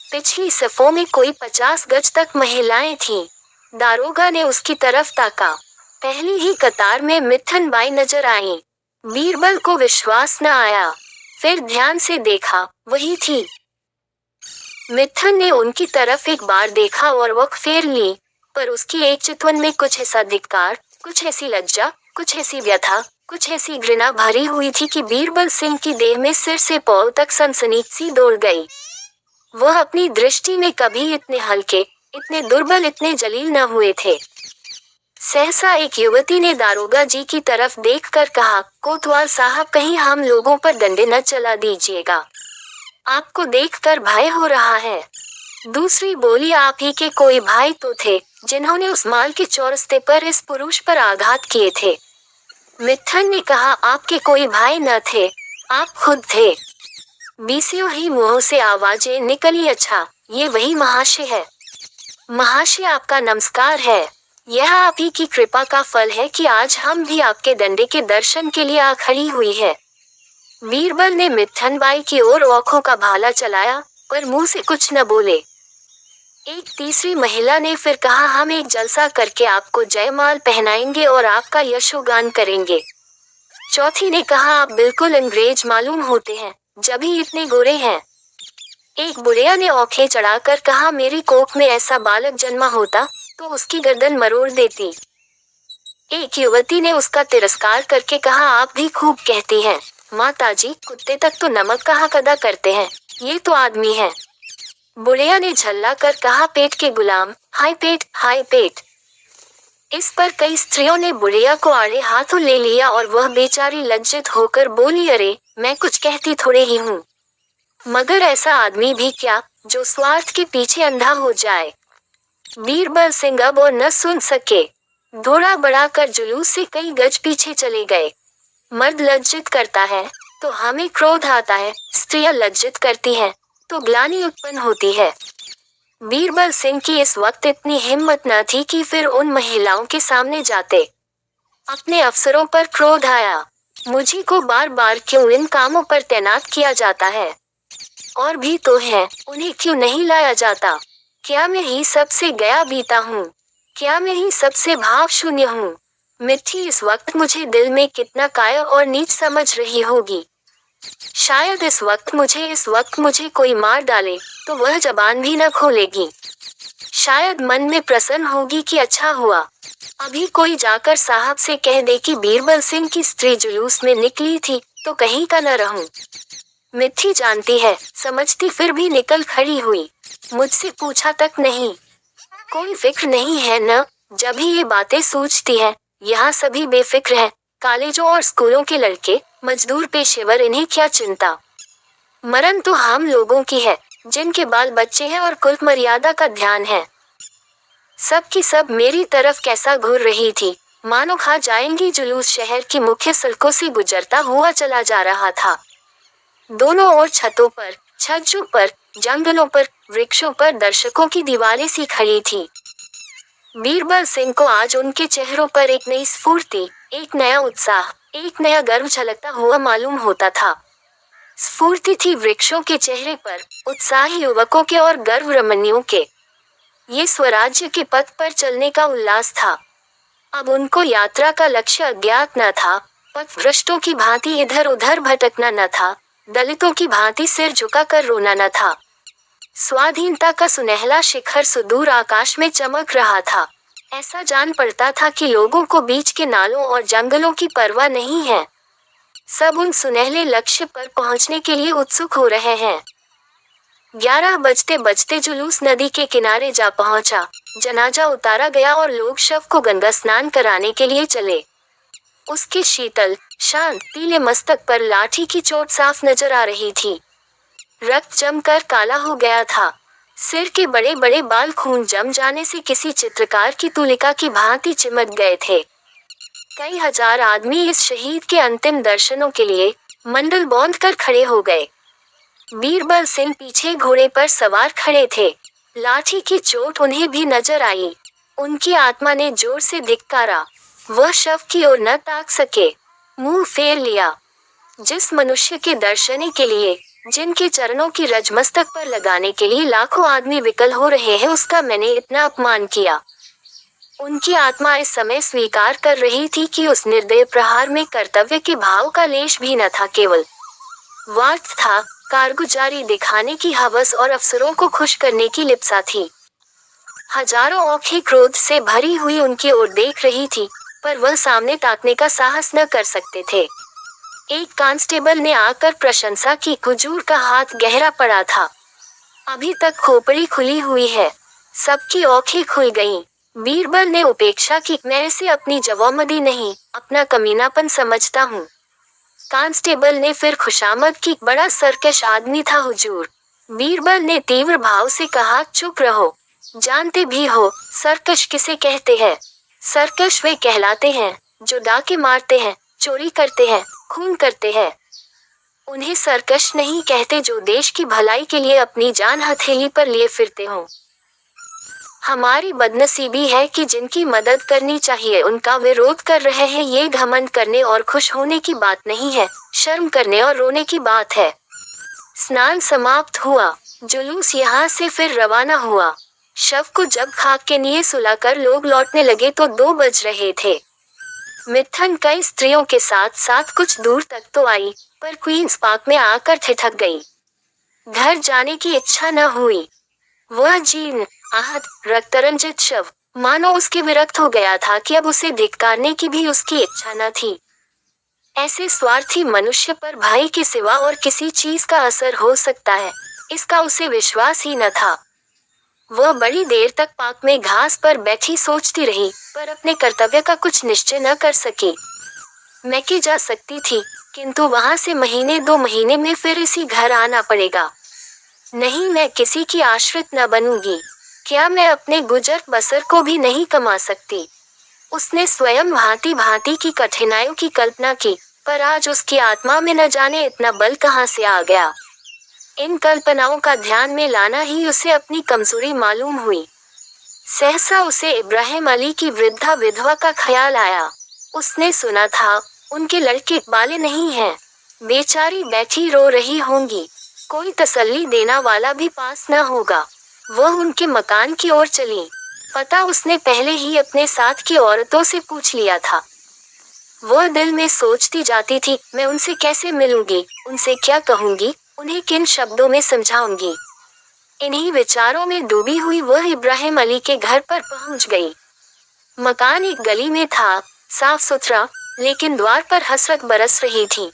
पिछली सफों में कोई 50 गज तक महिलाएं थीं। दारोगा ने उसकी तरफ ताका। पहली ही कतार में मिठन बाई नजर आई। बीरबल को विश्वास न आया। फिर ध्यान से देखा, वही थी। मिठन ने उनकी तरफ एक बार देखा और वक फेर ली, पर उसकी एक चितवन में कुछ ऐसा धिक्कार, कुछ ऐसी लज्जा, कुछ ऐसी व्यथा, कुछ ऐसी घृणा भरी हुई थी कि बीरबल सिंह की देह में सिर से पांव तक सनसनी सी दौड़ गई। वह अपनी दृष्टि में कभी इतने हल्के, इतने दुर्बल, इतने जलील न हुए थे। सहसा एक युवती ने दारोगा जी की तरफ देखकर कहा, कोतवाल साहब, कहीं हम लोगों पर डंडे न चला दीजिएगा। आपको देखकर भय हो रहा है। दूसरी बोली, आप ही के कोई भाई तो थे जिन्होंने उस माल के चौरस्ते पर इस पुरुष पर आघात किए थे। मिठन ने कहा, आपके कोई भाई न थे, आप खुद थे। बीसियों ही मुंहों से आवाजें निकली, अच्छा, ये वही महाशय है। महाशय, आपका नमस्कार है। यह आप ही की कृपा का फल है कि आज हम भी आपके डंडे के दर्शन के लिए आ खड़ी हुई है। बीरबल ने मिठन बाई की ओर आंखों का भाला चलाया, पर मुंह से कुछ न बोले। एक तीसरी महिला ने फिर कहा, हम एक जलसा करके आपको जयमाल पहनाएंगे और आपका यशोगान करेंगे। चौथी ने कहा, आप बिल्कुल अंग्रेज मालूम होते हैं, जब ही इतने गोरे हैं। एक बुढ़िया ने औंखें चढ़ाकर कहा, मेरी कोख में ऐसा बालक जन्मा होता तो उसकी गर्दन मरोड़ देती। एक युवती ने उसका तिरस्कार करके कहा, आप भी खूब कहती हैं, माताजी, कुत्ते तक तो नमक कहाँ कदा करते हैं, ये तो आदमी है। बुढ़िया ने झल्ला कर कहा, पेट के गुलाम, हाय पेट, हाय पेट। इस पर कई स्त्रियों ने बुढ़िया को आड़े हाथों ले लिया और वह बेचारी लज्जित होकर बोली, अरे, मैं कुछ कहती थोड़े ही हूँ, मगर ऐसा आदमी भी क्या जो स्वार्थ के पीछे अंधा हो जाए। बीरबल सिंह अब और न सुन सके। घोड़ा बढ़ाकर जुलूस से कई गज पीछे चले गए। मर्द लज्जित करता है तो हमें क्रोध आता है, स्त्रियां लज्जित करती हैं तो ग्लानि उत्पन्न होती है। बीरबल सिंह की इस वक्त इतनी हिम्मत न थी कि फिर उन महिलाओं के सामने जाते। अपने अफसरों पर क्रोध आया, मुझी को बार बार क्यों इन कामों पर तैनात किया जाता है? और भी तो है, उन्हें क्यों नहीं लाया जाता? क्या मैं ही सबसे गया बीता हूँ? क्या मैं ही सबसे भाव शून्य हूँ? मिट्टी इस वक्त मुझे दिल में कितना कायर और नीच समझ रही होगी। शायद इस वक्त मुझे कोई मार डाले तो वह जबान भी न खोलेगी। शायद मन में प्रसन्न होगी कि अच्छा हुआ, अभी कोई जाकर साहब से कह दे कि बीरबल सिंह की स्त्री जुलूस में निकली थी तो कहीं का न रहूं। मिट्टी जानती है, समझती, फिर भी निकल खड़ी हुई। मुझसे पूछा तक नहीं। कोई फिक्र नहीं है न? जब भी ये बातें सोचती है, यहाँ सभी बेफिक्र हैं। कॉलेजों और स्कूलों के लड़के, मजदूर, पेशेवर, इन्हें क्या चिंता? मरण तो हम लोगों की है, जिनके बाल बच्चे हैं और कुल मर्यादा का ध्यान है। सब की सब मेरी तरफ कैसा घूर रही थी, मानो खा जाएंगी। जुलूस शहर की मुख्य सड़कों से गुजरता हुआ चला जा रहा था। दोनों ओर छतों पर, छज्जों पर, जंगलों पर, वृक्षों पर दर्शकों की दीवारें सी खड़ी थी। बीरबल सिंह को आज उनके चेहरों पर एक नई स्फूर्ति, एक नया उत्साह, एक नया गर्व झलकता हुआ मालूम होता था। स्फूर्ति थी वृक्षों के चेहरे पर, उत्साही युवकों के और गर्व रमणियों के। ये स्वराज्य के पथ पर चलने का उल्लास था। अब उनको यात्रा का लक्ष्य अज्ञात न था, पथभ्रष्टों की भांति इधर उधर भटकना न था, दलितों की भांति सिर झुकाकर रोना न था। स्वाधीनता का सुनहला शिखर सुदूर आकाश में चमक रहा था। ऐसा जान पड़ता था कि लोगों को बीच के नालों और जंगलों की परवाह नहीं है। सब उन सुनहले लक्ष्य पर पहुंचने के लिए उत्सुक हो रहे हैं। 11 बजते बजते जुलूस नदी के किनारे जा पहुंचा। जनाजा उतारा गया और लोग शव को गंगा स्नान कराने के लिए चले। उसके शीतल, शांत, पीले मस्तक पर लाठी की चोट साफ नजर आ रही थी। रक्त जमकर काला हो गया था। सिर के बड़े बड़े बाल खून जम जाने से किसी चित्रकार की तुलिका की भांति चिमट गए थे। कई हजार आदमी इस शहीद के अंतिम दर्शनों के लिए मंडल बांध कर खड़े हो गए। बीरबल सिंह पीछे घोड़े पर सवार खड़े थे। लाठी की चोट उन्हें भी नजर आई। उनकी आत्मा ने जोर से धिक्कारा। वह शव की ओर न ताक सके, मुंह फेर लिया। जिस मनुष्य के दर्शने के लिए, जिनके चरणों की रज मस्तक पर लगाने के लिए लाखों आदमी विकल हो रहे हैं, उसका मैंने इतना अपमान किया। उनकी आत्मा इस समय स्वीकार कर रही थी कि उस निर्दय प्रहार में कर्तव्य के भाव का लेश भी न था, केवल स्वार्थ था, कारगुजारी दिखाने की हवस और अफसरों को खुश करने की लिप्सा थी। हजारों आंखें क्रोध से भरी हुई उनकी ओर देख रही थी, पर वह सामने ताकने का साहस न कर सकते थे। एक कांस्टेबल ने आकर प्रशंसा की। हुजूर का हाथ गहरा पड़ा था। अभी तक खोपड़ी खुली हुई है। सबकी आंखें खुल गईं। बीरबल ने उपेक्षा की। मैं इसे अपनी जवामदी नहीं, अपना कमीनापन समझता हूँ। कांस्टेबल ने फिर खुशामद की। बड़ा सरकश आदमी था हुजूर। बीरबल ने तीव्र भाव से कहा, चुप रहो। जानते भी हो सरकश किसे कहते हैं। सरकश वे कहलाते हैं जो डाके मारते हैं, चोरी करते हैं, खून करते हैं। उन्हें सरकश नहीं कहते जो देश की भलाई के लिए अपनी जान हथेली पर लिए फिरते हों। हमारी बदनसीबी है कि जिनकी मदद करनी चाहिए उनका विरोध कर रहे हैं। ये घमंड करने और खुश होने की बात नहीं है, शर्म करने और रोने की बात है। स्नान समाप्त हुआ। जुलूस यहाँ से फिर रवाना हुआ। शव को जब खाक के नीचे सुलाकर लोग लौटने लगे तो 2 बज रहे थे। मिथन कई स्त्रियों के साथ साथ कुछ दूर तक तो आई, पर क्वींस पार्क में आकर ठिठक गई। घर जाने की इच्छा न हुई। वह जीर्ण, आहत, रक्तरंजित शव, मानो उसके विरक्त हो गया था कि अब उसे धिक्कारने की भी उसकी इच्छा न थी। ऐसे स्वार्थी मनुष्य पर भाई के सिवा और किसी चीज का असर हो सकता है, इसका उसे विश्वास ही न था। वह बड़ी देर तक पार्क में घास पर बैठी सोचती रही, पर अपने कर्तव्य का कुछ निश्चय न कर सकी। मैके जा सकती थी, किंतु वहां से महीने 2 महीने में फिर इसी घर आना पड़ेगा। नहीं, मैं किसी की आश्रित न बनूंगी। क्या मैं अपने गुजर बसर को भी नहीं कमा सकती? उसने स्वयं भांति भांति की कठिनाइयों की कल्पना की, पर आज उसकी आत्मा में न जाने इतना बल कहाँ से आ गया। इन कल्पनाओं का ध्यान में लाना ही उसे अपनी कमजोरी मालूम हुई। सहसा उसे इब्राहिम अली की वृद्धा विधवा का ख्याल आया। उसने सुना था उनके लड़के बाले नहीं हैं, बेचारी बैठी रो रही होंगी, कोई तसल्ली देना वाला भी पास न होगा। वह उनके मकान की ओर चली। पता उसने पहले ही अपने साथ की औरतों से पूछ लिया था। वह दिल में सोचती जाती थी, मैं उनसे कैसे मिलूंगी, उनसे क्या कहूंगी, उन्हें किन शब्दों में समझाऊंगी। इन्हीं विचारों में डूबी हुई वह इब्राहिम अली के घर पर पहुंच गई। मकान एक गली में था, साफ सुथरा, लेकिन द्वार पर हसरत बरस रही थी।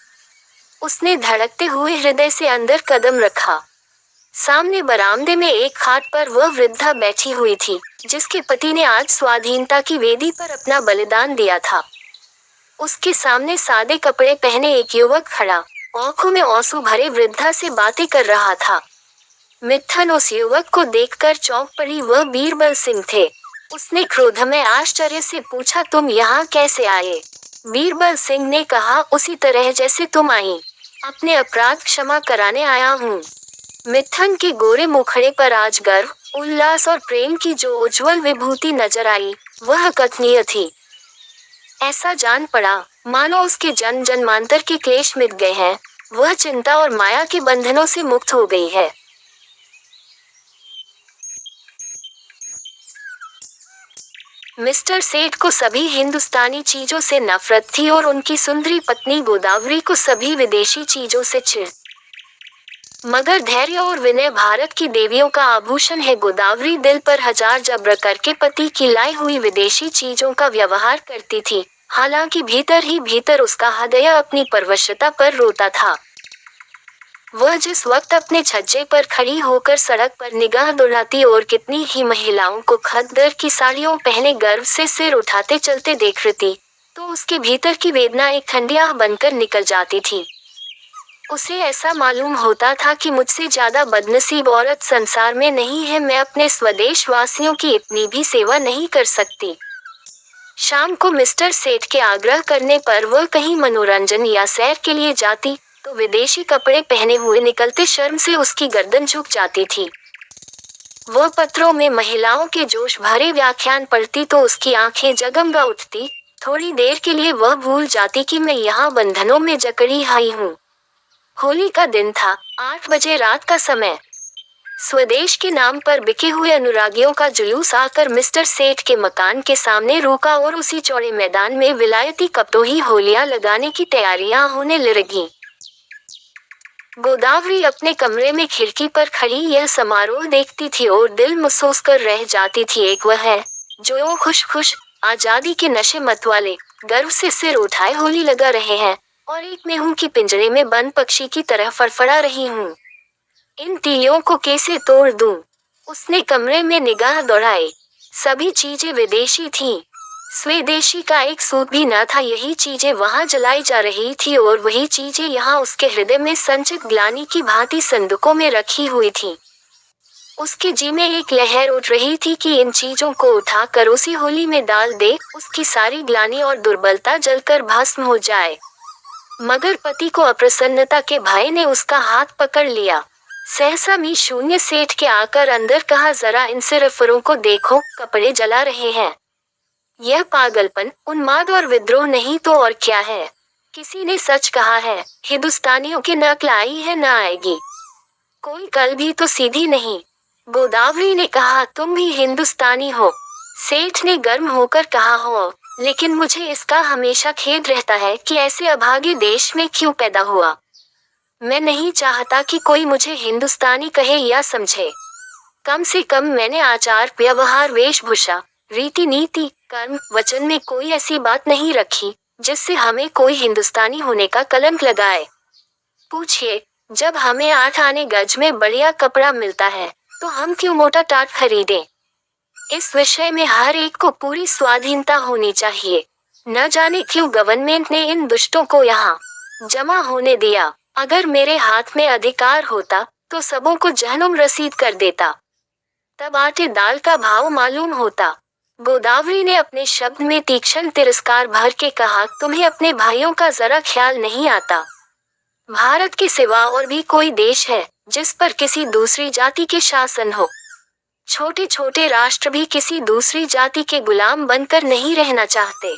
उसने धड़कते हुए हृदय से अंदर कदम रखा। सामने बरामदे में एक खाट पर वह वृद्धा बैठी हुई थी, जिसके पति ने आज स्वाधीनता की वेदी पर अपना बलिदान दिया था। उसके सामने सादे कपड़े पहने एक युवक खड़ा, आंखों में आंसू भरे वृद्धा से बातें कर रहा था। मिथन उस युवक को देखकर चौंक पड़ी। वह बीरबल सिंह थे। उसने क्रोधमय आश्चर्य से पूछा, तुम यहाँ कैसे आए? बीरबल सिंह ने कहा, उसी तरह जैसे तुम आई, अपने अपराध क्षमा कराने आया हूँ। मिथन के गोरे मुखड़े पर आज गर्व, उल्लास और प्रेम की जो उज्जवल विभूति नजर आई, वह अकथनीय थी। ऐसा जान पड़ा मानो उसके जन्म जन्मांतर के क्लेश मिट गए हैं। वह चिंता और माया के बंधनों से मुक्त हो गई है। मिस्टर सेठ को सभी हिंदुस्तानी चीजों से नफरत थी और उनकी सुंदरी पत्नी गोदावरी को सभी विदेशी चीजों से चिढ़। मगर धैर्य और विनय भारत की देवियों का आभूषण है। गोदावरी दिल पर हजार जबर करके पति की लाई हुई विदेशी चीजों का व्यवहार करती थी, हालांकि भीतर ही भीतर उसका हृदय अपनी परवशता पर रोता था। वह जिस वक्त अपने छज्जे पर खड़ी होकर सड़क पर निगाह दौड़ाती और कितनी ही महिलाओं को खद्दर की साड़ियों पहने गर्व से सिर उठाते चलते देख रही, तो उसके भीतर की वेदना एक ठंडी आह बनकर निकल जाती थी। उसे ऐसा मालूम होता था कि मुझसे ज्यादा बदनसीब औरत संसार में नहीं है। मैं अपने स्वदेश वासियों की इतनी भी सेवा नहीं कर सकती। शाम को मिस्टर सेठ के आग्रह करने पर वह कहीं मनोरंजन या सैर के लिए जाती तो विदेशी कपड़े पहने हुए निकलते शर्म से उसकी गर्दन झुक जाती थी। वह पत्रों में महिलाओं के जोश भरे व्याख्यान पढ़ती तो उसकी आंखें जगमगा उठती। थोड़ी देर के लिए वह भूल जाती कि मैं यहाँ बंधनों में जकड़ी आई हूँ। होली का दिन था, 8 बजे रात का समय। स्वदेश के नाम पर बिके हुए अनुरागियों का जुलूस आकर मिस्टर सेठ के मकान के सामने रुका और उसी चौड़े मैदान में विलायती कपड़ों ही होलियां लगाने की तैयारियां होने लगी। गोदावरी अपने कमरे में खिड़की पर खड़ी यह समारोह देखती थी और दिल महसूस कर रह जाती थी। एक वह है जो खुश खुश आजादी के नशे मतवाले गर्व से सिर उठाए होली लगा रहे हैं, और एक मैं हूँ कि पिंजरे में बंद पक्षी की तरह फड़फड़ा रही हूँ। इन तीलियों को कैसे तोड़ दूं? उसने कमरे में निगाह दौड़ाई। सभी चीजें विदेशी थीं। स्वदेशी का एक सूत भी न था। यही चीजें वहां जलाई जा रही थी और वही चीजें यहाँ उसके हृदय में संचित ग्लानि की भांति संदूकों में रखी हुई थी। उसके जी में एक लहर उठ रही थी कि इन चीजों को उठाकर उसी होली में डाल दे, उसकी सारी ग्लानि और दुर्बलता जलकर भस्म हो जाए। मगर पति को अप्रसन्नता के भाई ने उसका हाथ पकड़ लिया। सहसा मी शून्य सेठ के आकर अंदर कहा, जरा इन सिरफरों को देखो, कपड़े जला रहे हैं। यह पागलपन, उन्माद और विद्रोह नहीं तो और क्या है? किसी ने सच कहा है, हिंदुस्तानियों की नकल आई है न आएगी। कोई कल भी तो सीधी नहीं। गोदावरी ने कहा, तुम भी हिंदुस्तानी हो? सेठ ने गर्म होकर कहा, हो, लेकिन मुझे इसका हमेशा खेद रहता है कि ऐसे अभागे देश में क्यों पैदा हुआ। मैं नहीं चाहता कि कोई मुझे हिंदुस्तानी कहे या समझे। कम से कम मैंने आचार व्यवहार वेशभूषा रीति नीति कर्म वचन में कोई ऐसी बात नहीं रखी जिससे हमें कोई हिंदुस्तानी होने का कलंक लगाए। पूछिए, जब हमें 8 आने गज में बढ़िया कपड़ा मिलता है तो हम क्यों मोटा टाट खरीदें? इस विषय में हर एक को पूरी स्वाधीनता होनी चाहिए। न जाने क्यों गवर्नमेंट ने इन दुष्टों को यहाँ जमा होने दिया। अगर मेरे हाथ में अधिकार होता तो सबों को जहन्नुम रसीद कर देता। तब आटे दाल का भाव मालूम होता। गोदावरी ने अपने शब्द में तीक्ष्ण तिरस्कार भर के कहा, तुम्हें अपने भाइयों का जरा ख्याल नहीं आता? भारत के सिवा और भी कोई देश है जिस पर किसी दूसरी जाति के शासन हो? छोटे छोटे राष्ट्र भी किसी दूसरी जाति के गुलाम बनकर नहीं रहना चाहते।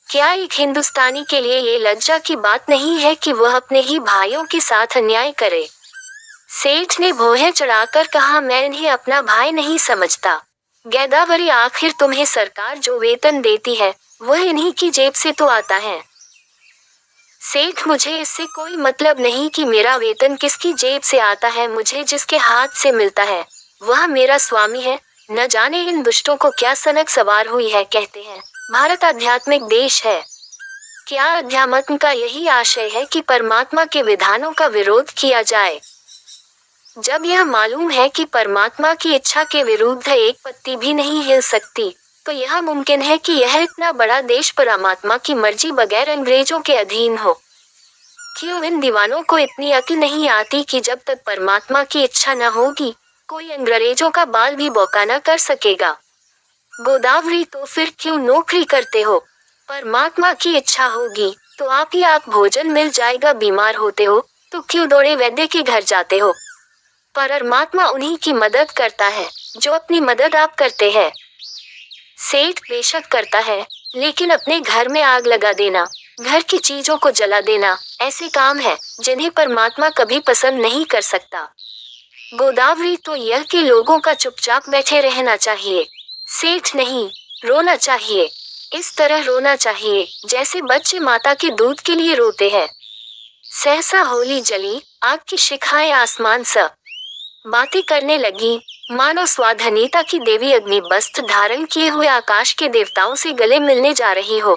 क्या एक हिंदुस्तानी के लिए ये लज्जा की बात नहीं है कि वह अपने ही भाइयों के साथ अन्याय करे? सेठ ने भौहें चढ़ाकर कहा, मैं इन्हें अपना भाई नहीं समझता। गोदावरी, आखिर तुम्हें सरकार जो वेतन देती है वह इन्हीं की जेब से तो आता है। सेठ, मुझे इससे कोई मतलब नहीं कि मेरा वेतन किसकी जेब से आता है। मुझे जिसके हाथ से मिलता है वह मेरा स्वामी है। न जाने इन दुष्टों को क्या सनक सवार हुई है। कहते हैं भारत आध्यात्मिक देश है। क्या अध्यात्म का यही आशय है कि परमात्मा के विधानों का विरोध किया जाए? जब यह मालूम है कि परमात्मा की इच्छा के विरुद्ध एक पत्ती भी नहीं हिल सकती, तो यह मुमकिन है कि यह इतना बड़ा देश परमात्मा की मर्जी बगैर अंग्रेजों के अधीन हो। क्यों इन दीवानों को इतनी अक्ल नहीं आती कि जब तक परमात्मा की इच्छा न होगी कोई अंग्रेजों का बाल भी बौका न कर सकेगा? गोदावरी, तो फिर क्यों नौकरी करते हो? परमात्मा की इच्छा होगी तो आप ही आप भोजन मिल जाएगा। बीमार होते हो तो क्यों दौड़े वैद्य के घर जाते हो? परमात्मा उन्हीं की मदद करता है जो अपनी मदद आप करते हैं। सेठ, बेशक करता है, लेकिन अपने घर में आग लगा देना, घर की चीजों को जला देना ऐसे काम है जिन्हें परमात्मा कभी पसंद नहीं कर सकता। गोदावरी, तो यह कि लोगों का चुपचाप बैठे रहना चाहिए। सेठ, नहीं, रोना चाहिए। इस तरह रोना चाहिए जैसे बच्चे माता के दूध के लिए रोते हैं। सहसा होली जली, आग की शिखाएं आसमान सा बातें करने लगी, मानो स्वाधीनता की देवी अग्नि वस्त्र धारण किए हुए आकाश के देवताओं से गले मिलने जा रही हो।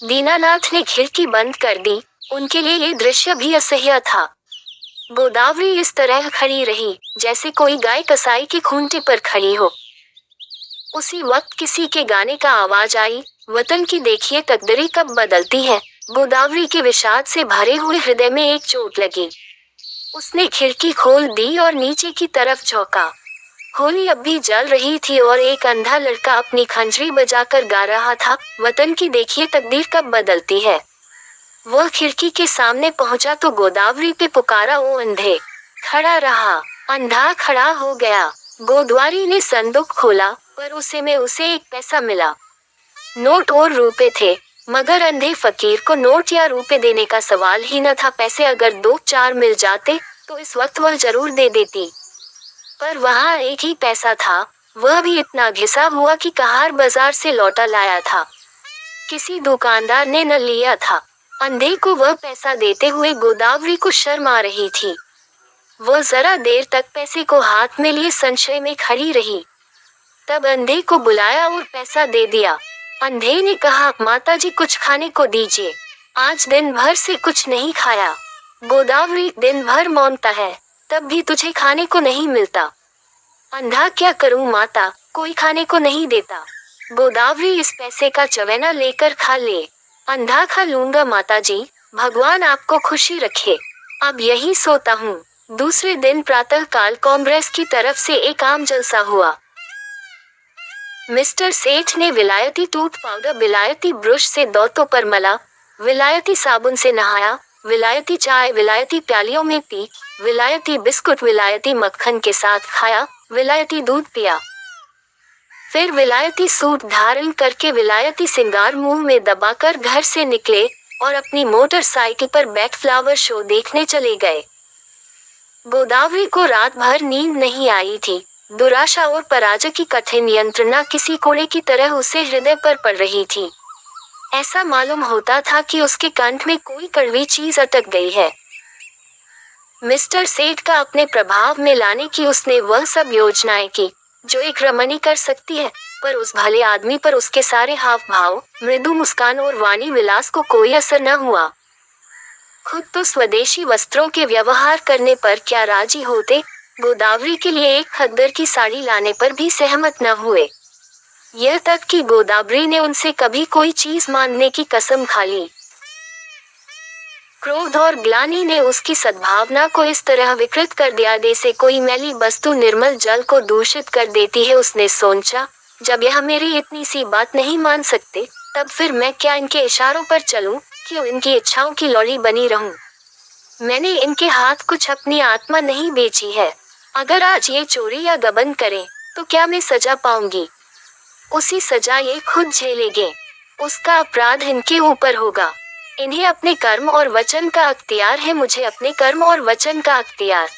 दीनानाथ ने खिड़की बंद कर दी। उनके लिए ये दृश्य भी असह्य था। गोदावरी इस तरह खड़ी रही जैसे कोई गाय कसाई के खूंटे पर खड़ी हो। उसी वक्त किसी के गाने का आवाज आई, वतन की देखिए तकदीरें कब बदलती है। गोदावरी के विषाद से भरे हुए हृदय में एक चोट लगी। उसने खिड़की खोल दी और नीचे की तरफ झोंका। होली अब भी जल रही थी और एक अंधा लड़का अपनी खंजरी बजाकर गा रहा था, वतन की देखिए तकदीर कब बदलती है। वह खिड़की के सामने पहुंचा तो गोदावरी पे पुकारा, ओ अंधे। खड़ा रहा, अंधा खड़ा हो गया। गोदवारी ने संदूक खोला, पर उसे एक पैसा मिला। नोट और रुपए थे, मगर अंधे फकीर को नोट या रुपए देने का सवाल ही न था। पैसे अगर 2-4 मिल जाते तो इस वक्त वह जरूर दे देती, पर वहाँ एक ही पैसा था, वह भी इतना घिसा हुआ कि कहार बाजार से लौटा लाया था। किसी दुकानदार ने न लिया था। अंधे को वह पैसा देते हुए गोदावरी को शर्म आ रही थी। वह जरा देर तक पैसे को हाथ में लिए संशय में खड़ी रही। तब अंधे को बुलाया और पैसा दे दिया। अंधे ने कहा, माताजी कुछ खाने को दीजिए, आज दिन भर से कुछ नहीं खाया। गोदावरी, दिन भर मौनता है, तब भी तुझे खाने को नहीं मिलता। अंधा, क्या करूं माता, कोई खाने को नहीं देता। गोदावरी, इस पैसे का चवेना लेकर खा ले। अंधा, खा लूंगा माताजी, भगवान आपको खुशी रखे, अब यही सोता हूँ। दूसरे दिन प्रातः काल कांग्रेस की तरफ से एक आम जलसा हुआ। मिस्टर सेठ ने विलायती टूथ पाउडर विलायती ब्रश से दांतों पर मला, विलायती साबुन से नहाया, विलायती चाय विलायती प्यालियों में पी, विलायती बिस्कुट विलायती मक्खन के साथ खाया, विलायती दूध पिया। फिर विलायती सूट धारण करके विलायती सिंगार मुंह में दबाकर घर से निकले और अपनी मोटरसाइकिल पर बैठ फ्लावर शो देखने चले गए। गोदावरी को रात भर नींद नहीं आई थी। दुराशा और पराजय की कठिन यंत्रणा किसी कोड़े की तरह उसे हृदय पर पड़ रही थी। ऐसा मालूम होता था कि उसके कंठ में कोई कड़वी चीज अटक गई है। मिस्टर सेठ का अपने प्रभाव में लाने की उसने वह सब योजनाएं की जो एक रमणी कर सकती है, पर उस भले आदमी पर उसके सारे हाव भाव, मृदु मुस्कान और वाणी विलास को कोई असर न हुआ। खुद तो स्वदेशी वस्त्रों के व्यवहार करने पर क्या राजी होते, गोदावरी के लिए एक खद्दर की साड़ी लाने पर भी सहमत न हुए। यह तक कि गोदावरी ने उनसे कभी कोई चीज मांगने की कसम खा ली। क्रोध और ग्लानि ने उसकी सद्भावना को इस तरह विकृत कर दिया जैसे कोई मैली वस्तु निर्मल जल को दूषित कर देती है। उसने सोचा, जब यह मेरी इतनी सी बात नहीं मान सकते, तब फिर मैं क्या इनके इशारों पर चलूं, क्यों इनकी इच्छाओं की लौड़ी बनी रहूं। मैंने इनके हाथ कुछ अपनी आत्मा नहीं बेची है। अगर आज ये चोरी या गबन करें तो क्या मैं सजा पाऊंगी? उसी सजा ये खुद झेलेंगे। उसका अपराध इनके ऊपर होगा। इन्हें अपने कर्म और वचन का अख्तियार है, मुझे अपने कर्म और वचन का अख्तियार।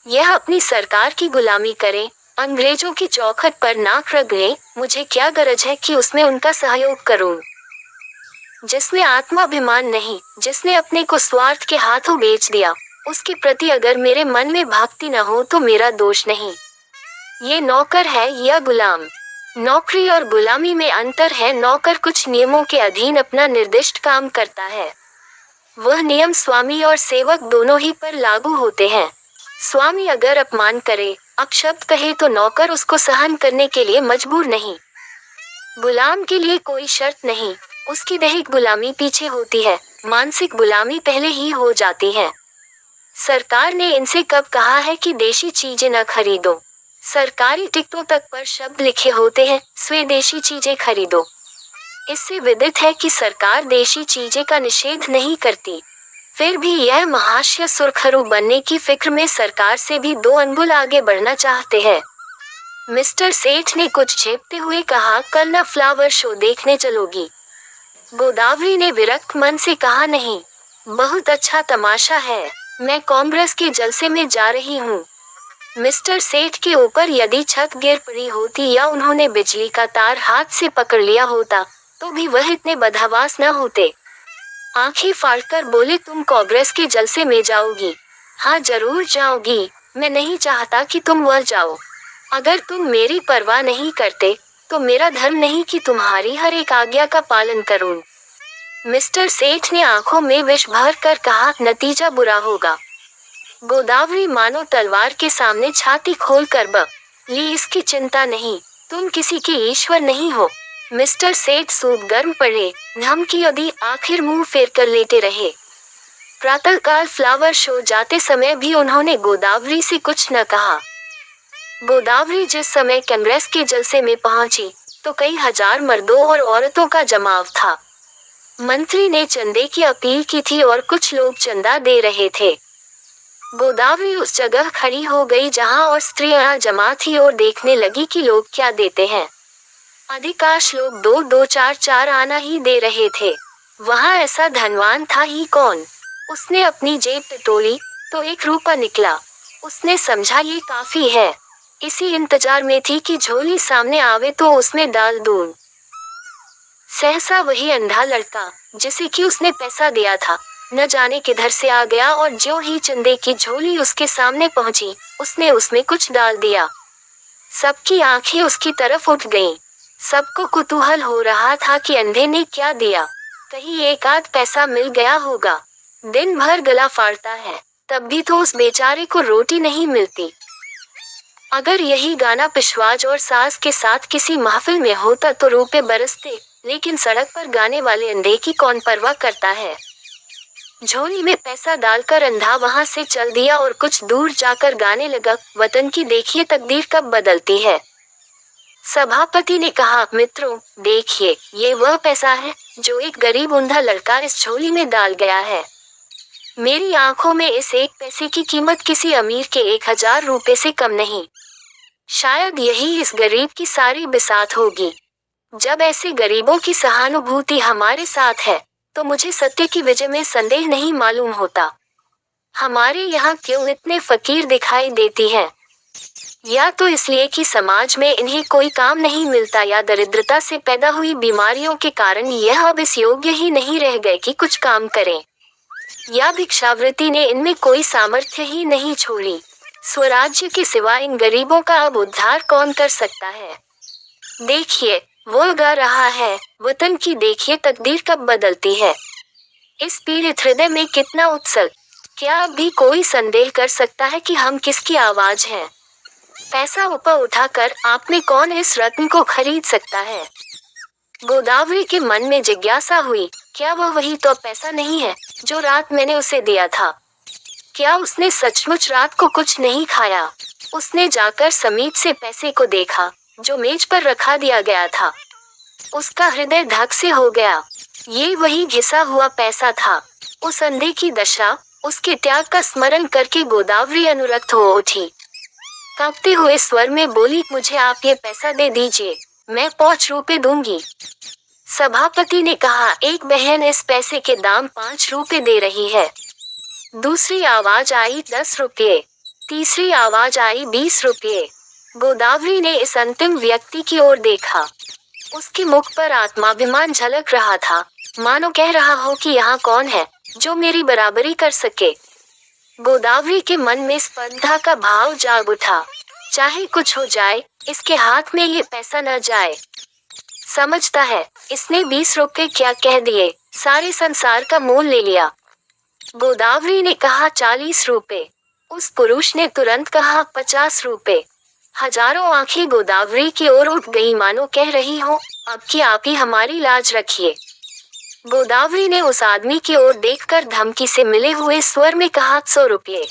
यह अपनी सरकार की गुलामी करें, अंग्रेजों की चौखट पर नाक रगड़ें, मुझे क्या गरज है कि उसमें उनका सहयोग करूं। जिसमें आत्माभिमान नहीं, जिसने अपने को स्वार्थ के हाथों बेच दिया, उसके प्रति अगर मेरे मन में भक्ति न हो तो मेरा दोष नहीं। ये नौकर है या गुलाम? नौकरी और गुलामी में अंतर है। नौकर कुछ नियमों के अधीन अपना निर्दिष्ट काम करता है। वह नियम स्वामी और सेवक दोनों ही पर लागू होते हैं। स्वामी अगर अपमान करे, अपशब्द कहे तो नौकर उसको सहन करने के लिए मजबूर नहीं। गुलाम के लिए कोई शर्त नहीं, उसकी दैहिक गुलामी पीछे होती है, मानसिक गुलामी पहले ही हो जाती है। सरकार ने इनसे कब कहा है कि देशी चीजें न खरीदो? सरकारी टिकटों तक पर शब्द लिखे होते हैं, स्वदेशी चीजें खरीदो। इससे विदित है कि सरकार देशी चीजें का निषेध नहीं करती। फिर भी यह महाशय सुरखरू बनने की फिक्र में सरकार से भी 2 अंगुल आगे बढ़ना चाहते हैं। मिस्टर सेठ ने कुछ झेपते हुए कहा, कल न फ्लावर शो देखने चलोगी? गोदावरी ने विरक्त मन से कहा, नहीं, बहुत अच्छा तमाशा है, मैं कांग्रेस के जलसे में जा रही हूँ। मिस्टर सेठ के ऊपर यदि छत गिर पड़ी होती या उन्होंने बिजली का तार हाथ से पकड़ लिया होता तो भी वह इतने बदहवास न होते। आंखें फाड़कर बोले, तुम कांग्रेस के जलसे में जाओगी? हाँ, जरूर जाओगी। मैं नहीं चाहता कि तुम वह जाओ। अगर तुम मेरी परवाह नहीं करते तो मेरा धर्म नहीं कि तुम्हारी हर एक आज्ञा का पालन करूं। मिस्टर सेठ ने आंखों में विष भर कर कहा, नतीजा बुरा होगा। गोदावरी मानो तलवार के सामने छाती खोल कर ली, इसकी चिंता नहीं, तुम किसी के ईश्वर नहीं हो। मिस्टर सेठ सूप गर्म पड़े, धमकी यदि आखिर मुंह फेर कर लेते रहे। प्रातःकाल फ्लावर शो जाते समय भी उन्होंने गोदावरी से कुछ न कहा। गोदावरी जिस समय कांग्रेस के जलसे में पहुंची तो कई हजार मर्दों और औरतों का जमाव था। मंत्री ने चंदे की अपील की थी और कुछ लोग चंदा दे रहे थे। गोदावरी उस जगह खड़ी हो गई जहां और स्त्रियां जमा थी और देखने लगी कि लोग क्या देते हैं। अधिकांश लोग 2-2, 4-4 आना ही दे रहे थे। वहां ऐसा धनवान था ही कौन। उसने अपनी जेब टटोली तो 1 रुपया निकला। उसने समझा ये काफी है। इसी इंतजार में थी कि झोली सामने आवे तो उसमें डाल दूं। सहसा वही अंधा लड़का जिसे कि उसने पैसा दिया था न जाने किधर से आ गया और जो ही चंदे की झोली उसके सामने पहुंची उसने उसमें कुछ डाल दिया। सबकी आंखें उसकी तरफ उठ गईं। सबको कुतूहल हो रहा था कि अंधे ने क्या दिया, कहीं 1 आध पैसा मिल गया होगा। दिन भर गला फाड़ता है तब भी तो उस बेचारे को रोटी नहीं मिलती। अगर यही गाना पिशवाज और सास के साथ किसी महफिल में होता तो रुपए बरसते, लेकिन सड़क पर गाने वाले अंधे की कौन परवाह करता है। झोली में पैसा डालकर अंधा वहां से चल दिया और कुछ दूर जाकर गाने लगा, वतन की देखिए तकदीर कब बदलती है। सभापति ने कहा, मित्रों देखिए ये वह पैसा है जो एक गरीब अंधा लड़का इस झोली में डाल गया है। मेरी आंखों में इस 1 पैसे की कीमत किसी अमीर के 1000 रुपए से कम नहीं। शायद यही इस गरीब की सारी बिसात होगी। जब ऐसे गरीबों की सहानुभूति हमारे साथ है तो मुझे सत्य की विजय में संदेह नहीं मालूम होता। हमारे यहाँ क्यों इतने फकीर दिखाई देती हैं? या तो इसलिए कि समाज में इन्हें कोई काम नहीं मिलता या दरिद्रता से पैदा हुई बीमारियों के कारण यह अब इस योग्य ही नहीं रह गए कि कुछ काम करें, या भिक्षावृत्ति ने इनमें कोई सामर्थ्य ही नहीं छोड़ी। स्वराज्य के सिवा इन गरीबों का अब उद्धार कौन कर सकता है। देखिए वो गा रहा है, वतन की देखिए तकदीर कब बदलती है। इस पीड़ित हृदय में कितना उत्सव। क्या अब भी कोई संदेह कर सकता है कि हम किसकी आवाज हैं? पैसा ऊपर उठाकर आप में कौन इस रत्न को खरीद सकता है? गोदावरी के मन में जिज्ञासा हुई, क्या वह वही तो पैसा नहीं है जो रात मैंने उसे दिया था? क्या उसने सचमुच रात को कुछ नहीं खाया? उसने जाकर समीप से पैसे को देखा जो मेज पर रखा दिया गया था। उसका हृदय धक से हो गया। ये वही घिसा हुआ पैसा था। उस अंधे की दशा, उसके त्याग का स्मरण करके गोदावरी अनुरक्त हो उठी। कांपते हुए स्वर में बोली, मुझे आप ये पैसा दे दीजिए, मैं 5 रुपए दूंगी। सभापति ने कहा, एक बहन इस पैसे के दाम 5 रुपए दे रही है। दूसरी आवाज आई 10 रुपये। तीसरी आवाज आई 20 रुपये। गोदावरी ने इस अंतिम व्यक्ति की ओर देखा। उसके मुख पर आत्माभिमान झलक रहा था, मानो कह रहा हो कि यहाँ कौन है जो मेरी बराबरी कर सके। गोदावरी के मन में स्पर्धा का भाव जाग उठा। चाहे कुछ हो जाए, इसके हाथ में ये पैसा न जाए। समझता है इसने 20 रुपए क्या कह दिए, सारे संसार का मोल ले लिया। गोदावरी ने कहा 40 रुपए। उस पुरुष ने तुरंत कहा 50 रुपए। हजारों आंखें गोदावरी की ओर उठ गई, मानो कह रही हो, अब की आप ही हमारी लाज रखिए। गोदावरी ने उस आदमी की ओर देखकर धमकी से मिले हुए स्वर में कहा 100 रुपये।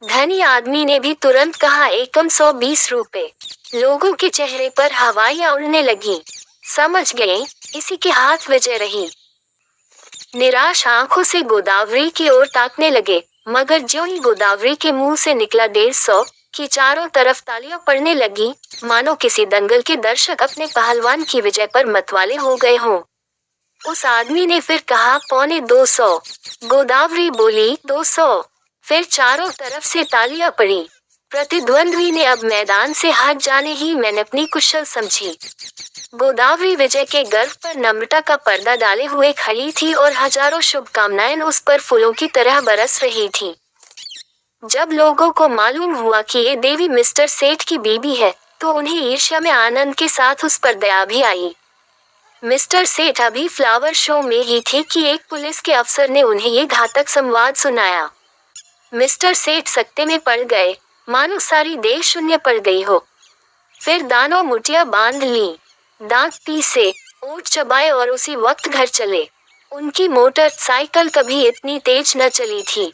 धनी आदमी ने भी तुरंत कहा एकम 120 रुपए। लोगों के चेहरे पर हवाइयां उड़ने लगी। समझ गए इसी के हाथ विजय रही। निराश आंखों से गोदावरी की ओर ताकने लगे, मगर ज्यों ही गोदावरी के मुंह से निकला 150 की चारों तरफ तालियां पड़ने लगी, मानो किसी दंगल के दर्शक अपने पहलवान की विजय पर मतवाले हो गए हों। उस आदमी ने फिर कहा 250। गोदावरी बोली 200। फिर चारों तरफ से तालियां पड़ी। प्रतिद्वंद्वी ने अब मैदान से हट जाने ही मैंने अपनी कुशल समझी। गोदावरी विजय के गर्व पर नम्रता का पर्दा डाले हुए खड़ी थी और हजारों शुभकामनाएं उस पर फूलों की तरह बरस रही थी। जब लोगों को मालूम हुआ कि ये देवी मिस्टर सेठ की बीबी है, तो उन्हें ईर्ष्या में आनंद के साथ उस पर दया भी आई। मिस्टर सेठ अभी फ्लावर शो में ही थे कि एक पुलिस के अफसर ने उन्हें ये घातक संवाद सुनाया। मिस्टर सेठ सकते में पड़ गए, मानो सारी देह शून्य पड़ गई हो। फिर दानों मुठिया बांध ली, दांत पीसे, ओठ चबाए और उसी वक्त घर चले। उनकी मोटर साइकिल कभी इतनी तेज न चली थी।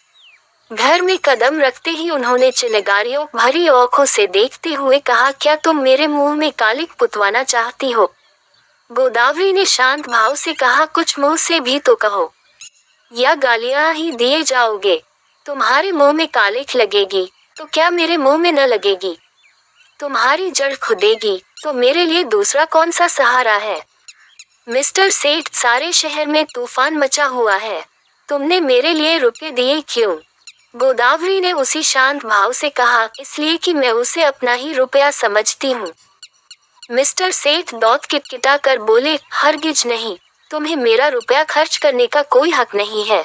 घर में कदम रखते ही उन्होंने चिंगारियों भरी आंखों से देखते हुए कहा, क्या तुम मेरे मुंह में कालिक पुतवाना चाहती हो? गोदावरी ने शांत भाव से कहा, कुछ मुंह से भी तो कहो, या गालियां ही दिए जाओगे? तुम्हारे मुंह में कालिक लगेगी तो क्या मेरे मुंह में न लगेगी? तुम्हारी जड़ खुदेगी तो मेरे लिए दूसरा कौन सा सहारा है? मिस्टर सेठ, सारे शहर में तूफान मचा हुआ है, तुमने मेरे लिए रुपए दिए क्यों? गोदावरी ने उसी शांत भाव से कहा, इसलिए कि मैं उसे अपना ही रुपया समझती हूँ। मिस्टर सेठ दौत किटकिटा कर बोले, हरगिज नहीं, तुम्हें मेरा रुपया खर्च करने का कोई हक नहीं है।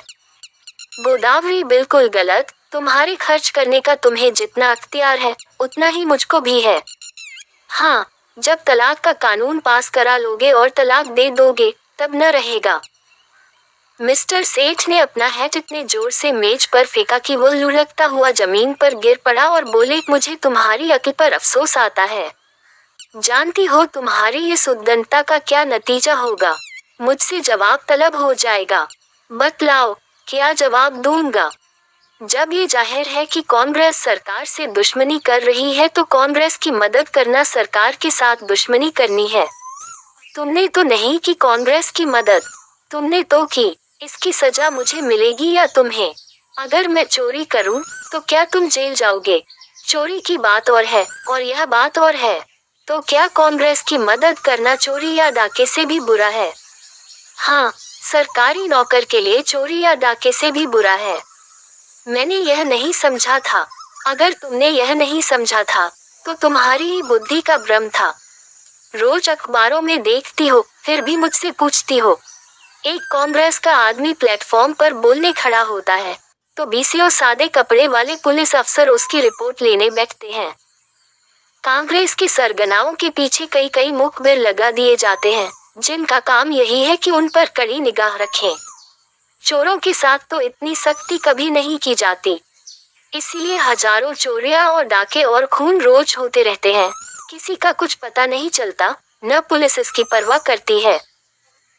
गोदावरी, बिल्कुल गलत, तुम्हारे खर्च करने का तुम्हें जितना अख्तियार है उतना ही मुझको भी है। हाँ, जब तलाक का कानून पास करा लोगे और तलाक दे दोगे तब न रहेगा। मिस्टर सेठ ने अपना हैट इतने जोर से मेज पर फेंका कि वो लुढ़कता हुआ जमीन पर गिर पड़ा और बोले, मुझे तुम्हारी अक्ल पर अफसोस आता है। जानती हो तुम्हारी इस उद्दंडता का क्या नतीजा होगा? मुझसे जवाब तलब हो जाएगा। बतलाओ, क्या जवाब दूंगा? जब ये जाहिर है कि कांग्रेस सरकार से दुश्मनी कर रही है तो कांग्रेस की मदद करना सरकार के साथ दुश्मनी करनी है। तुमने तो नहीं की कांग्रेस की मदद, तुमने तो की। इसकी सजा मुझे मिलेगी या तुम्हें? अगर मैं चोरी करूं तो क्या तुम जेल जाओगे? चोरी की बात और है और यह बात और है। तो क्या कांग्रेस की मदद करना चोरी या डाके से भी बुरा है? हाँ, सरकारी नौकर के लिए चोरी या डाके से भी बुरा है। मैंने यह नहीं समझा था। अगर तुमने यह नहीं समझा था तो तुम्हारी ही बुद्धि का भ्रम था। रोज अखबारों में देखती हो फिर भी मुझसे पूछती हो। एक कांग्रेस का आदमी प्लेटफॉर्म पर बोलने खड़ा होता है तो बीसीओ सादे कपड़े वाले पुलिस अफसर उसकी रिपोर्ट लेने बैठते हैं। कांग्रेस के सरगनाओं के पीछे कई कई मुखबिर लगा दिए जाते हैं जिनका काम यही है कि उन पर कड़ी निगाह रखें। चोरों के साथ तो इतनी सख्ती कभी नहीं की जाती, इसीलिए हजारों चोरियां और डाके और खून रोज होते रहते हैं। किसी का कुछ पता नहीं चलता, न पुलिस इसकी परवाह करती है।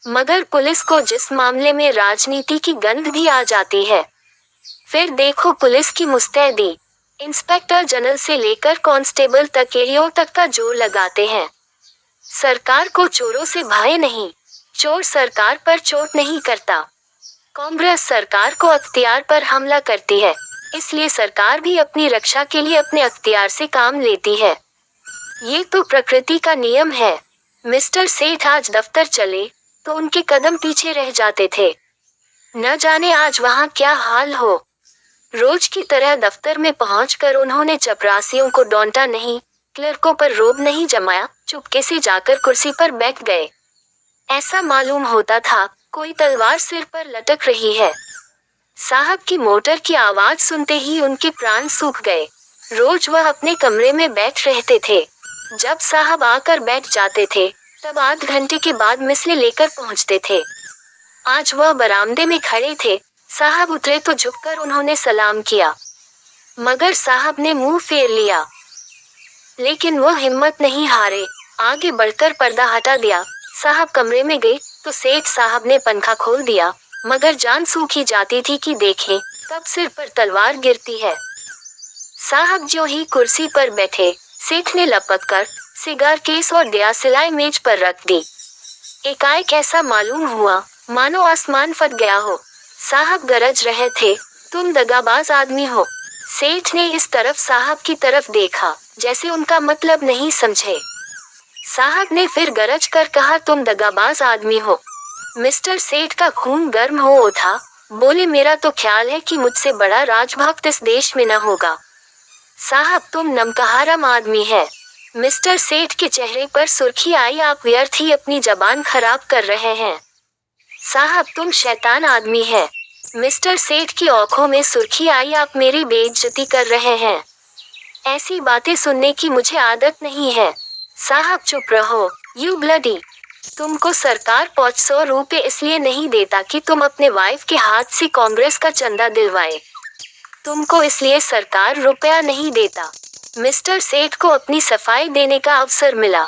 मगर पुलिस को जिस मामले में राजनीति की गंध भी आ जाती है, फिर देखो पुलिस की मुस्तैदी, इंस्पेक्टर जनरल से लेकर कांस्टेबल तक एडीओ तक का जोर लगाते हैं। सरकार को चोरों से भय नहीं, चोर सरकार पर चोट नहीं करता। कांग्रेस सरकार को अख्तियार पर हमला करती है, इसलिए सरकार भी अपनी रक्षा के लिए अपने अख्तियार से काम लेती है। ये तो प्रकृति का नियम है। मिस्टर सेठ आज दफ्तर चले तो उनके कदम पीछे रह जाते थे। न जाने आज वहाँ क्या हाल हो। रोज की तरह दफ्तर में पहुंचकर उन्होंने चपरासियों को डांटा नहीं, क्लर्कों पर रोब नहीं जमाया, चुपके से जाकर कुर्सी पर बैठ गए। ऐसा मालूम होता था कोई तलवार सिर पर लटक रही है। साहब की मोटर की आवाज सुनते ही उनके प्राण सूख गए। रोज वह अपने कमरे में बैठ रहते थे। जब साहब आकर बैठ जाते थे तब आध घंटे के बाद मिसले लेकर पहुंचते थे। आज वह बरामदे में खड़े थे। साहब उतरे तो झुककर उन्होंने सलाम किया, मगर साहब ने मुंह फेर लिया। लेकिन वह हिम्मत नहीं हारे, आगे बढ़कर पर्दा हटा दिया। साहब कमरे में गए तो सेठ साहब ने पंखा खोल दिया, मगर जान सूखी जाती थी कि देखें तब सिर पर तलवार गिरती है। साहब जो ही कुर्सी पर बैठे, सेठ ने लपककर सिगार केस और दियासलाई मेज पर रख दी। एकाएक ऐसा मालूम हुआ मानो आसमान फट गया हो। साहब गरज रहे थे, तुम दगाबाज आदमी हो। सेठ ने इस तरफ साहब की तरफ देखा जैसे उनका मतलब नहीं समझे। साहब ने फिर गरज कर कहा, तुम दगाबाज आदमी हो। मिस्टर सेठ का खून गर्म हो उठा। बोले, मेरा तो ख्याल है कि मुझसे बड़ा राजभक्त इस देश में न होगा। साहब तुम नमकहारम आदमी है। मिस्टर सेठ के चेहरे पर सुर्खी आई, आप व्यर्थ ही अपनी जबान खराब कर रहे हैं। साहब तुम शैतान आदमी है। मिस्टर सेठ की आंखों में सुर्खी आई, आप मेरी बेइज्जती कर रहे हैं। ऐसी बातें सुनने की मुझे आदत नहीं है। साहब चुप रहो, यू ब्लडी। तुमको सरकार 500 रुपए इसलिए नहीं देता कि तुम अपने वाइफ के हाथ से कांग्रेस का चंदा दिलवाए। तुमको इसलिए सरकार रुपया नहीं देता। मिस्टर सेठ को अपनी सफाई देने का अवसर मिला।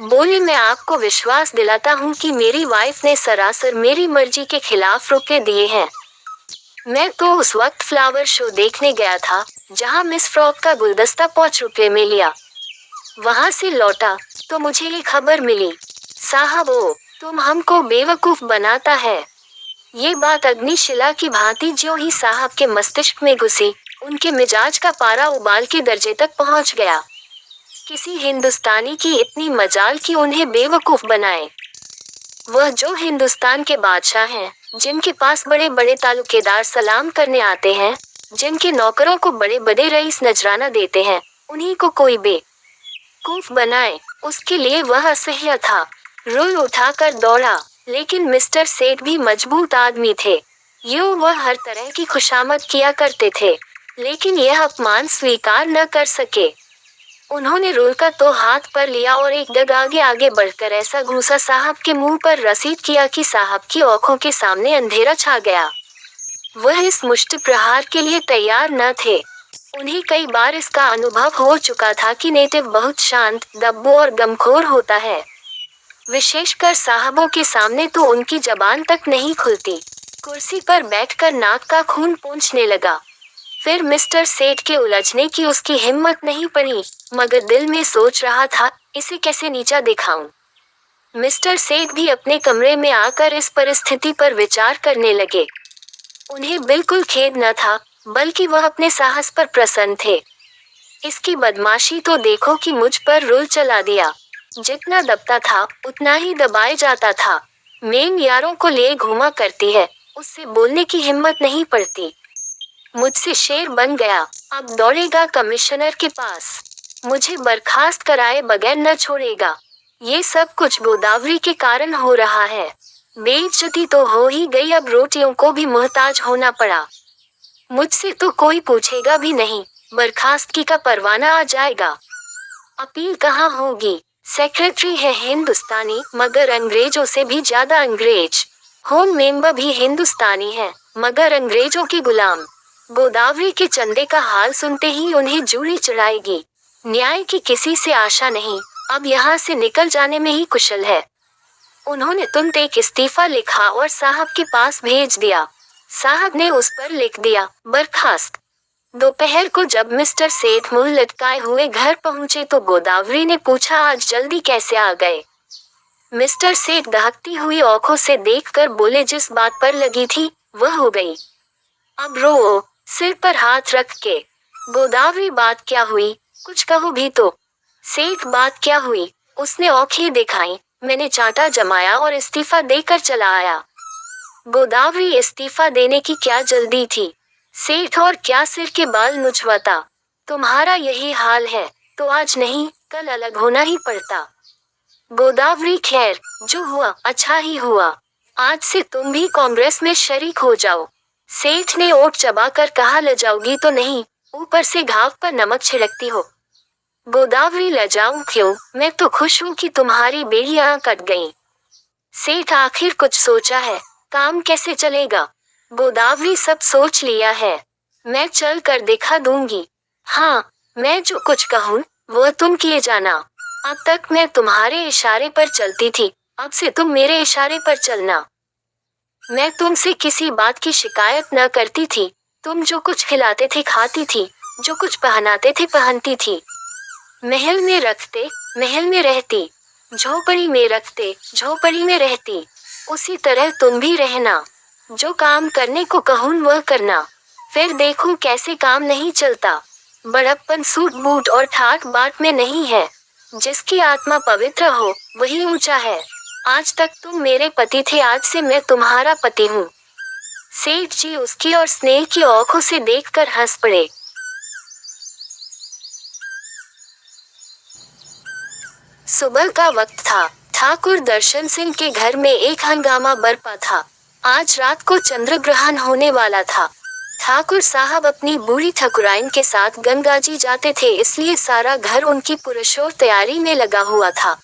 बोले, मैं आपको विश्वास दिलाता हूँ कि मेरी वाइफ ने सरासर मेरी मर्जी के खिलाफ रुपए दिए हैं। मैं तो उस वक्त फ्लावर शो देखने गया था जहां मिस फ्रॉक का गुलदस्ता ₹5 में लिया। वहां से लौटा तो मुझे ये खबर मिली। साहब ओ, तुम हमको बेवकूफ बनाता है। ये बात अग्निशिला की भांति ज्यों ही साहब के मस्तिष्क में घुसी, उनके मिजाज का पारा उबाल के दर्जे तक पहुंच गया। किसी हिंदुस्तानी की इतनी मजाल कि उन्हें बेवकूफ बनाए। वह जो हिंदुस्तान के बादशाह हैं, जिनके पास बड़े बड़े तालुकेदार सलाम करने आते हैं, जिनके नौकरों को बड़े बड़े रईस नजराना देते हैं, उन्हीं को कोई बेवकूफ बनाए, उसके लिए वह असह्य था। रुल उठाकर दौड़ा, लेकिन मिस्टर सेठ भी मजबूत आदमी थे। यूं वह हर तरह की खुशामद किया करते थे, लेकिन यह अपमान स्वीकार न कर सके। उन्होंने रुल का तो हाथ पर लिया और एक डग आगे आगे बढ़कर ऐसा घूंसा साहब के मुंह पर रसीद किया कि साहब की आंखों के सामने अंधेरा छा गया। वह इस मुष्टि प्रहार के लिए तैयार न थे। उन्हें कई बार इसका अनुभव हो चुका था कि नेटिव बहुत शांत, दब्बू और गमखोर होता है। विशेषकर साहबों के सामने तो उनकी जबान तक नहीं खुलती। कुर्सी पर बैठकर नाक का खून पोंछने लगा। फिर मिस्टर सेठ के उलझने की उसकी हिम्मत नहीं पड़ी, मगर दिल में सोच रहा था, इसे कैसे नीचा दिखाऊं। मिस्टर सेठ भी अपने कमरे में आकर इस परिस्थिति पर विचार करने लगे। उन्हें बिल्कुल खेद न था, बल्कि वह अपने साहस पर प्रसन्न थे। इसकी बदमाशी तो देखो कि मुझ पर रुल चला दिया। जितना दबता था उतना ही दबाए जाता था। मेम यारों को ले घूमा करती है, उससे बोलने की हिम्मत नहीं पड़ती। मुझसे शेर बन गया, अब दौड़ेगा कमिश्नर के पास। मुझे बर्खास्त कराए बगैर न छोड़ेगा। ये सब कुछ गोदावरी के कारण हो रहा है। बेइज्जती तो हो ही गई, अब रोटियों को भी मोहताज होना पड़ा। मुझसे तो कोई पूछेगा भी नहीं, बर्खास्तगी का परवाना आ जाएगा। अपील कहाँ होगी? सेक्रेटरी है हिंदुस्तानी, मगर अंग्रेजों से भी ज्यादा अंग्रेज। होम मेंबर भी हिंदुस्तानी है, मगर अंग्रेजों के गुलाम। गोदावरी के चंदे का हाल सुनते ही उन्हें जूड़ी चढ़ाएगी। न्याय की किसी से आशा नहीं, अब यहाँ से निकल जाने में ही कुशल है। उन्होंने तुरंत एक इस्तीफा लिखा और साहब के पास भेज दिया। साहब ने उस पर लिख दिया, बर्खास्त। दोपहर को जब मिस्टर सेठ मुंह लटकाए हुए घर पहुंचे तो गोदावरी ने पूछा, आज जल्दी कैसे आ गए? मिस्टर सेठ दहकती हुई आंखों से देखकर बोले, जिस बात पर लगी थी वह हो गई, अब रो। सिर पर हाथ रख के। गोदावरी, बात क्या हुई? कुछ कहो भी तो। सेठ, बात क्या हुई? उसने आंखें दिखाई। मैंने चांटा जमाया और इस्तीफा देकर चला आया। गोदावरी, इस्तीफा देने की क्या जल्दी थी? सेठ, और क्या सिर के बाल नुचवाता? तुम्हारा यही हाल है तो आज नहीं कल अलग होना ही पड़ता। गोदावरी, खैर जो हुआ अच्छा ही हुआ। आज से तुम भी कांग्रेस में शरीक हो जाओ। सेठ ने ओठ चबाकर कहा, लजाओगी तो नहीं? ऊपर से घाव पर नमक छिड़कती हो। गोदावरी, लजाऊं क्यों? मैं तो खुश हूं कि तुम्हारी बेड़ियां कट गईं। सेठ, आखिर कुछ सोचा है? काम कैसे चलेगा? गोदावरी, सब सोच लिया है। मैं चल कर दिखा दूंगी। हाँ, मैं जो कुछ कहूँ वो तुम किए जाना। अब तक मैं तुम्हारे इशारे पर चलती थी, अब से तुम मेरे इशारे पर चलना। मैं तुमसे किसी बात की शिकायत न करती थी। तुम जो कुछ खिलाते थे खाती थी, जो कुछ पहनाते थे पहनती थी। महल में रखते महल में रहती, झोपड़ी में रखते झोपड़ी में रहती। उसी तरह तुम भी रहना। जो काम करने को कहूँ वह करना, फिर देखूं कैसे काम नहीं चलता। बड़प्पन सूट बूट और ठाट बाट में नहीं है। जिसकी आत्मा पवित्र हो वही ऊंचा है। आज तक तुम मेरे पति थे, आज से मैं तुम्हारा पति हूँ। सेठ जी उसकी और स्नेह की आंखों से देखकर हंस पड़े। सुबह का वक्त था। ठाकुर दर्शन सिंह के घर में एक हंगामा बरपा था। आज रात को चंद्र ग्रहण होने वाला था। ठाकुर साहब अपनी बूढ़ी ठकुराइन के साथ गंगाजी जाते थे, इसलिए सारा घर उनकी पुरशोर तैयारी में लगा हुआ था।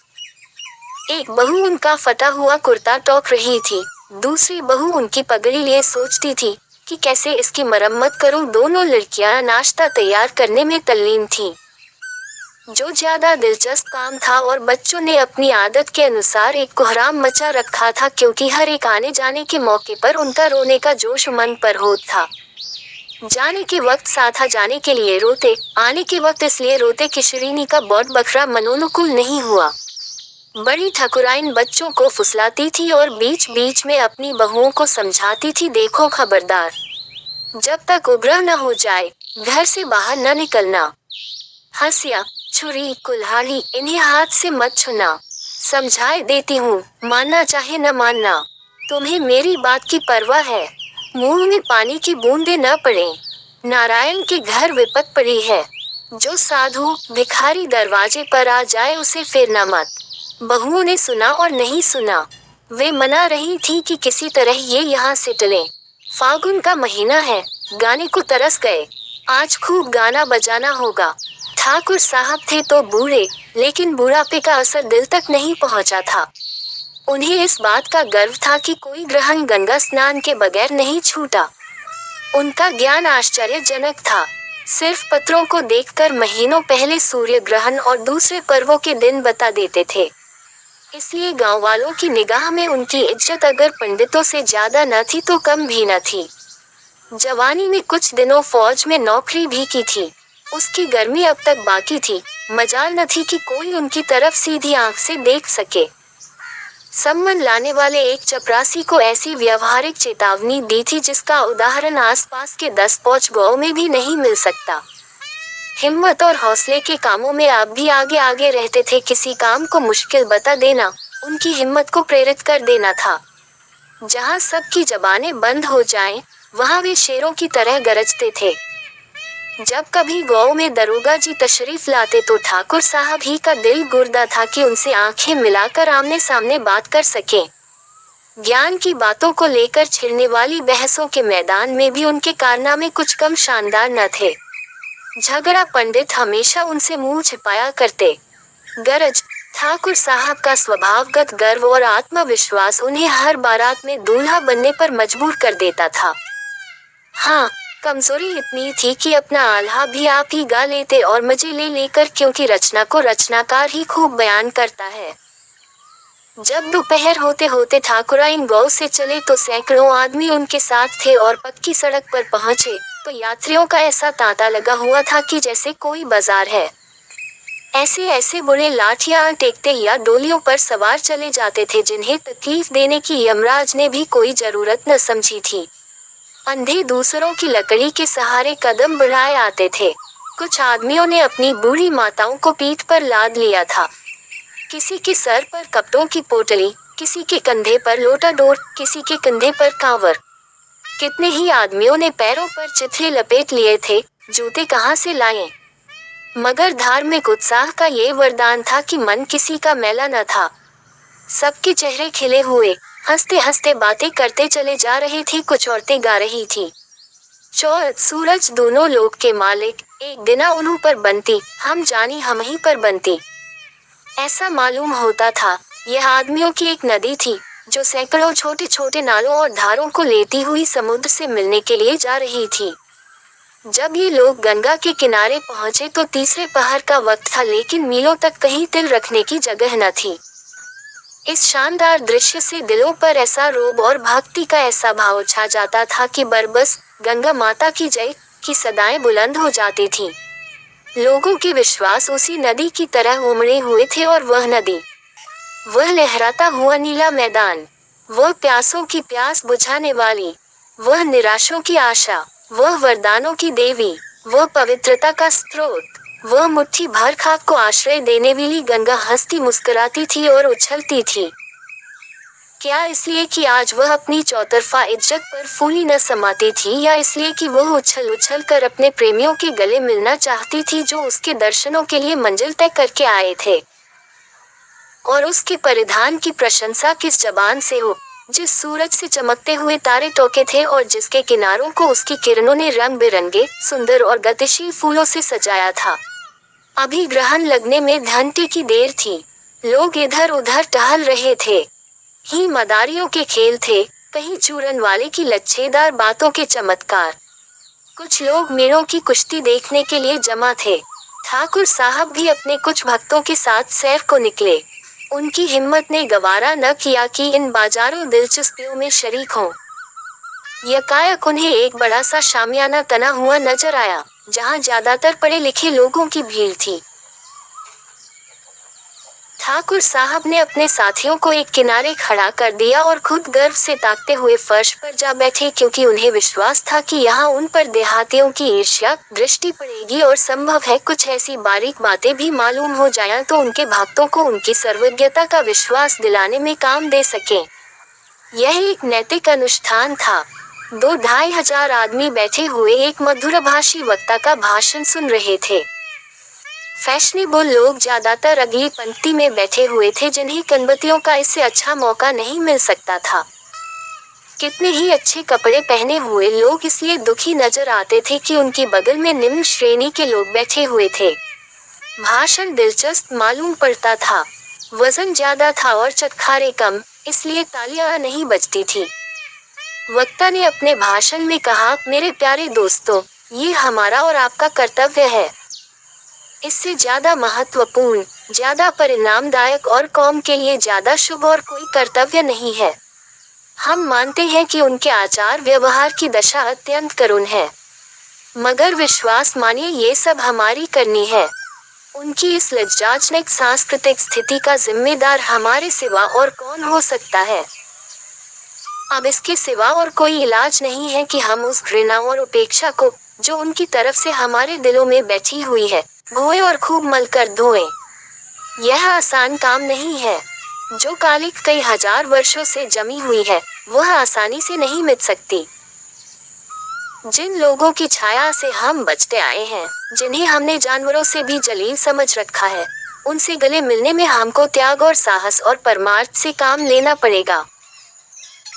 एक बहू उनका फटा हुआ कुर्ता टोक रही थी, दूसरी बहू उनकी पगड़ी लिए सोचती थी कि कैसे इसकी मरम्मत करूं। दोनों लड़कियां नाश्ता तैयार करने में तल्लीन थीं। जो ज्यादा दिलचस्प काम था, और बच्चों ने अपनी आदत के अनुसार एक कोहराम मचा रखा था, क्योंकि हर एक आने जाने के मौके पर उनका रोने का जोश मन पर होता था। जाने के वक्त साथा जाने के लिए रोते, आने के वक्त इसलिए रोते कि श्रीनी का बॉड बकरा मनोनुकूल नहीं हुआ। बड़ी ठकुराइन बच्चों को फुसलाती थी और बीच बीच में अपनी बहुओं को समझाती थी, देखो खबरदार, जब तक उग्र न हो जाए घर से बाहर न निकलना। हंसिया, छुरी, कुल्हाड़ी इन्हें हाथ से मत छूना। समझाए देती हूँ, मानना चाहे न मानना। तुम्हें मेरी बात की परवाह है? मुंह में पानी की बूंदें न पड़े। नारायण के घर विपत पड़ी है। जो साधु भिखारी दरवाजे पर आ जाए उसे फेरना मत। बहुओं ने सुना और नहीं सुना। वे मना रही थी कि किसी तरह ये यहाँ से टले। फागुन का महीना है, गाने को तरस गए। आज खूब गाना बजाना होगा। ठाकुर साहब थे तो बूढ़े, लेकिन बुढ़ापे का असर दिल तक नहीं पहुँचा था। उन्हें इस बात का गर्व था कि कोई ग्रहण गंगा स्नान के बगैर नहीं छूटा। उनका ज्ञान आश्चर्यजनक था। सिर्फ पत्रों को देखकर महीनों पहले सूर्य ग्रहण और दूसरे पर्वों के दिन बता देते थे। इसलिए गांव वालों की निगाह में उनकी इज्जत अगर पंडितों से ज्यादा न थी तो कम भी न थी। जवानी में कुछ दिनों फौज में नौकरी भी की थी। उसकी गर्मी अब तक बाकी थी। मजाल न थी कि कोई उनकी तरफ सीधी आंख से देख सके। सम्मन लाने वाले एक चपरासी को ऐसी व्यवहारिक चेतावनी दी थी जिसका उदाहरण आसपास के 10 पौच गांव में भी नहीं मिल सकता। हिम्मत और हौसले के कामों में आप भी आगे आगे रहते थे। किसी काम को मुश्किल बता देना उनकी हिम्मत को प्रेरित कर देना था। जहां सबकी जबानें बंद हो जाएं, वहां वे शेरों की तरह गरजते थे। जब कभी गांव में दरोगा जी तशरीफ लाते तो ठाकुर साहब ही का दिल गुर्दा था कि उनसे आंखें मिलाकर आमने सामने बात कर सकें। ज्ञान की बातों को लेकर छिड़ने वाली बहसों के मैदान में भी उनके कारनामे कुछ कम शानदार न थे। झगड़ा पंडित हमेशा उनसे मुंह छिपाया करते। गरज ठाकुर साहब का स्वभावगत गर्व और आत्मविश्वास उन्हें हर बारात में दूल्हा बनने पर मजबूर कर देता था। हाँ, कमजोरी इतनी थी कि अपना आल्हा भी आप ही गा लेते और मजे ले लेकर, क्योंकि रचना को रचनाकार ही खूब बयान करता है। जब दोपहर होते होते ठाकुराइन गौ से चले तो सैकड़ों आदमी उनके साथ थे और पक्की सड़क पर पहुंचे तो यात्रियों का ऐसा तांता लगा हुआ था कि जैसे कोई बाजार है। ऐसे ऐसे बुढ़े लाठियां टेकते या डोलियों पर सवार चले जाते थे जिन्हें तकलीफ देने की यमराज ने भी कोई जरूरत न समझी थी। अंधे दूसरों की लकड़ी के सहारे कदम बढ़ाए आते थे। कुछ आदमियों ने अपनी बूढ़ी माताओं को पीठ पर लाद लिया था। किसी के सर पर कपड़ों की पोटली, किसी के कंधे पर लोटा डोर, किसी के कंधे पर कांवर। कितने ही आदमियों ने पैरों पर चिथड़े लपेट लिए थे, जूते कहाँ से लाएं? मगर धार्मिक उत्साह का ये वरदान था कि मन किसी का मैला न था। सबके चेहरे खिले हुए, हंसते हंसते बातें करते चले जा रहे थे। कुछ औरतें गा रही थी, चौथ सूरज दोनों लोक के मालिक, एक दिना उन्हों पर बनती, हम जानी हम ही पर बनती। ऐसा मालूम होता था यह आदमियों की एक नदी थी जो सैकड़ों छोटे छोटे नालों और धारों को लेती हुई समुद्र से मिलने के लिए जा रही थी। जब ये लोग गंगा के किनारे पहुंचे तो तीसरे पहर का वक्त था, लेकिन मीलों तक कहीं तिल रखने की जगह न थी। इस शानदार दृश्य से दिलों पर ऐसा रोब और भक्ति का ऐसा भाव छा जाता था कि बरबस गंगा माता की जय की सदाएं बुलंद हो जाती थी। लोगों के विश्वास उसी नदी की तरह उमड़े हुए थे और वह नदी, वह लहराता हुआ नीला मैदान, वह प्यासों की प्यास बुझाने वाली, वह निराशों की आशा, वह वरदानों की देवी, वह पवित्रता का स्रोत, वह मुट्ठी भर खाक को आश्रय देने वाली गंगा हंसती मुस्कुराती थी और उछलती थी। क्या इसलिए कि आज वह अपनी चौतरफा इज्जत पर फूली न समाती थी, या इसलिए कि वह उछल उछल कर अपने प्रेमियों के गले मिलना चाहती थी जो उसके दर्शनों के लिए मंजिल तय करके आए थे? और उसके परिधान की प्रशंसा किस जबान से हो जिस सूरज से चमकते हुए तारे टोके थे और जिसके किनारों को उसकी किरणों ने रंग बिरंगे सुंदर और गतिशील फूलों से सजाया था। अभी ग्रहण लगने में घंटे की देर थी। लोग इधर उधर टहल रहे थे। ही मदारियों के खेल थे, कहीं चूरन वाले की लच्छेदार बातों के चमत्कार। कुछ लोग मेड़ों की कुश्ती देखने के लिए जमा थे। ठाकुर साहब भी अपने कुछ भक्तों के साथ सैर को निकले। उनकी हिम्मत ने गवारा न किया कि इन बाजारों दिलचस्पियों में शरीक हों। यकायक उन्हें एक बड़ा सा शामियाना तना हुआ नजर आया, जहां ज्यादातर पढ़े लिखे लोगों की भीड़ थी। ठाकुर साहब ने अपने साथियों को एक किनारे खड़ा कर दिया और खुद गर्व से ताकते हुए फर्श पर जा बैठे, क्योंकि उन्हें विश्वास था कि यहाँ उन पर देहातियों की ईर्ष्या दृष्टि पड़ेगी और संभव है कुछ ऐसी बारीक बातें भी मालूम हो जाएं तो उनके भक्तों को उनकी सर्वज्ञता का विश्वास दिलाने में काम दे सके। यह एक नैतिक अनुष्ठान था। 2-2.5 हजार आदमी बैठे हुए एक मधुरभाषी वक्ता का भाषण सुन रहे थे। फैशनेबल लोग ज्यादातर अगली पंक्ति में बैठे हुए थे, जिन्हें कनबतियों का इससे अच्छा मौका नहीं मिल सकता था। कितने ही अच्छे कपड़े पहने हुए लोग इसलिए दुखी नजर आते थे कि उनकी बगल में निम्न श्रेणी के लोग बैठे हुए थे। भाषण दिलचस्प मालूम पड़ता था। वजन ज्यादा था और चटखारे कम, इसलिए तालियां नहीं बजती थी। वक्ता ने अपने भाषण में कहा, मेरे प्यारे दोस्तों, ये हमारा और आपका कर्तव्य है। इससे ज्यादा महत्वपूर्ण, ज्यादा परिणामदायक और कौम के लिए ज्यादा शुभ और कोई कर्तव्य नहीं है। हम मानते हैं कि उनके आचार व्यवहार की दशा अत्यंत करुण है, मगर विश्वास मानिए ये सब हमारी करनी है। उनकी इस लज्जाजनक सांस्कृतिक स्थिति का जिम्मेदार हमारे सिवा और कौन हो सकता है। अब इसके सिवा और कोई इलाज नहीं है कि हम उस घृणा और उपेक्षा को, जो उनकी तरफ से हमारे दिलों में बैठी हुई है, धोएं और खूब मलकर धोएं। यह आसान काम नहीं है। जो कालिक कई हजार वर्षों से जमी हुई है, वह आसानी से नहीं मिट सकती। जिन लोगों की छाया से हम बचते आए हैं, जिन्हें हमने जानवरों से भी जलील समझ रखा है, उनसे गले मिलने में हमको त्याग और साहस और परमार्थ से काम लेना पड़ेगा।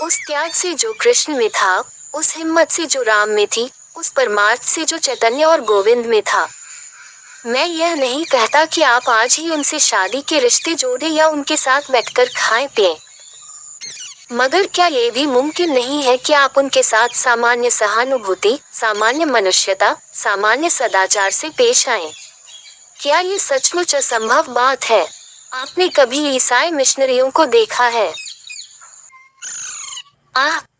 उस त्याग से जो कृष्ण में था, उस हिम्मत से जो राम में थी, उस परमार्थ से जो चैतन्य और गोविंद में था। मैं यह नहीं कहता कि आप आज ही उनसे शादी के रिश्ते जोड़ें या उनके साथ बैठकर खाएं पिएं, मगर क्या ये भी मुमकिन नहीं है कि आप उनके साथ सामान्य सहानुभूति, सामान्य मनुष्यता, सामान्य सदाचार से पेश आएं? क्या ये सचमुच असंभव बात है? आपने कभी ईसाई मिशनरियों को देखा है?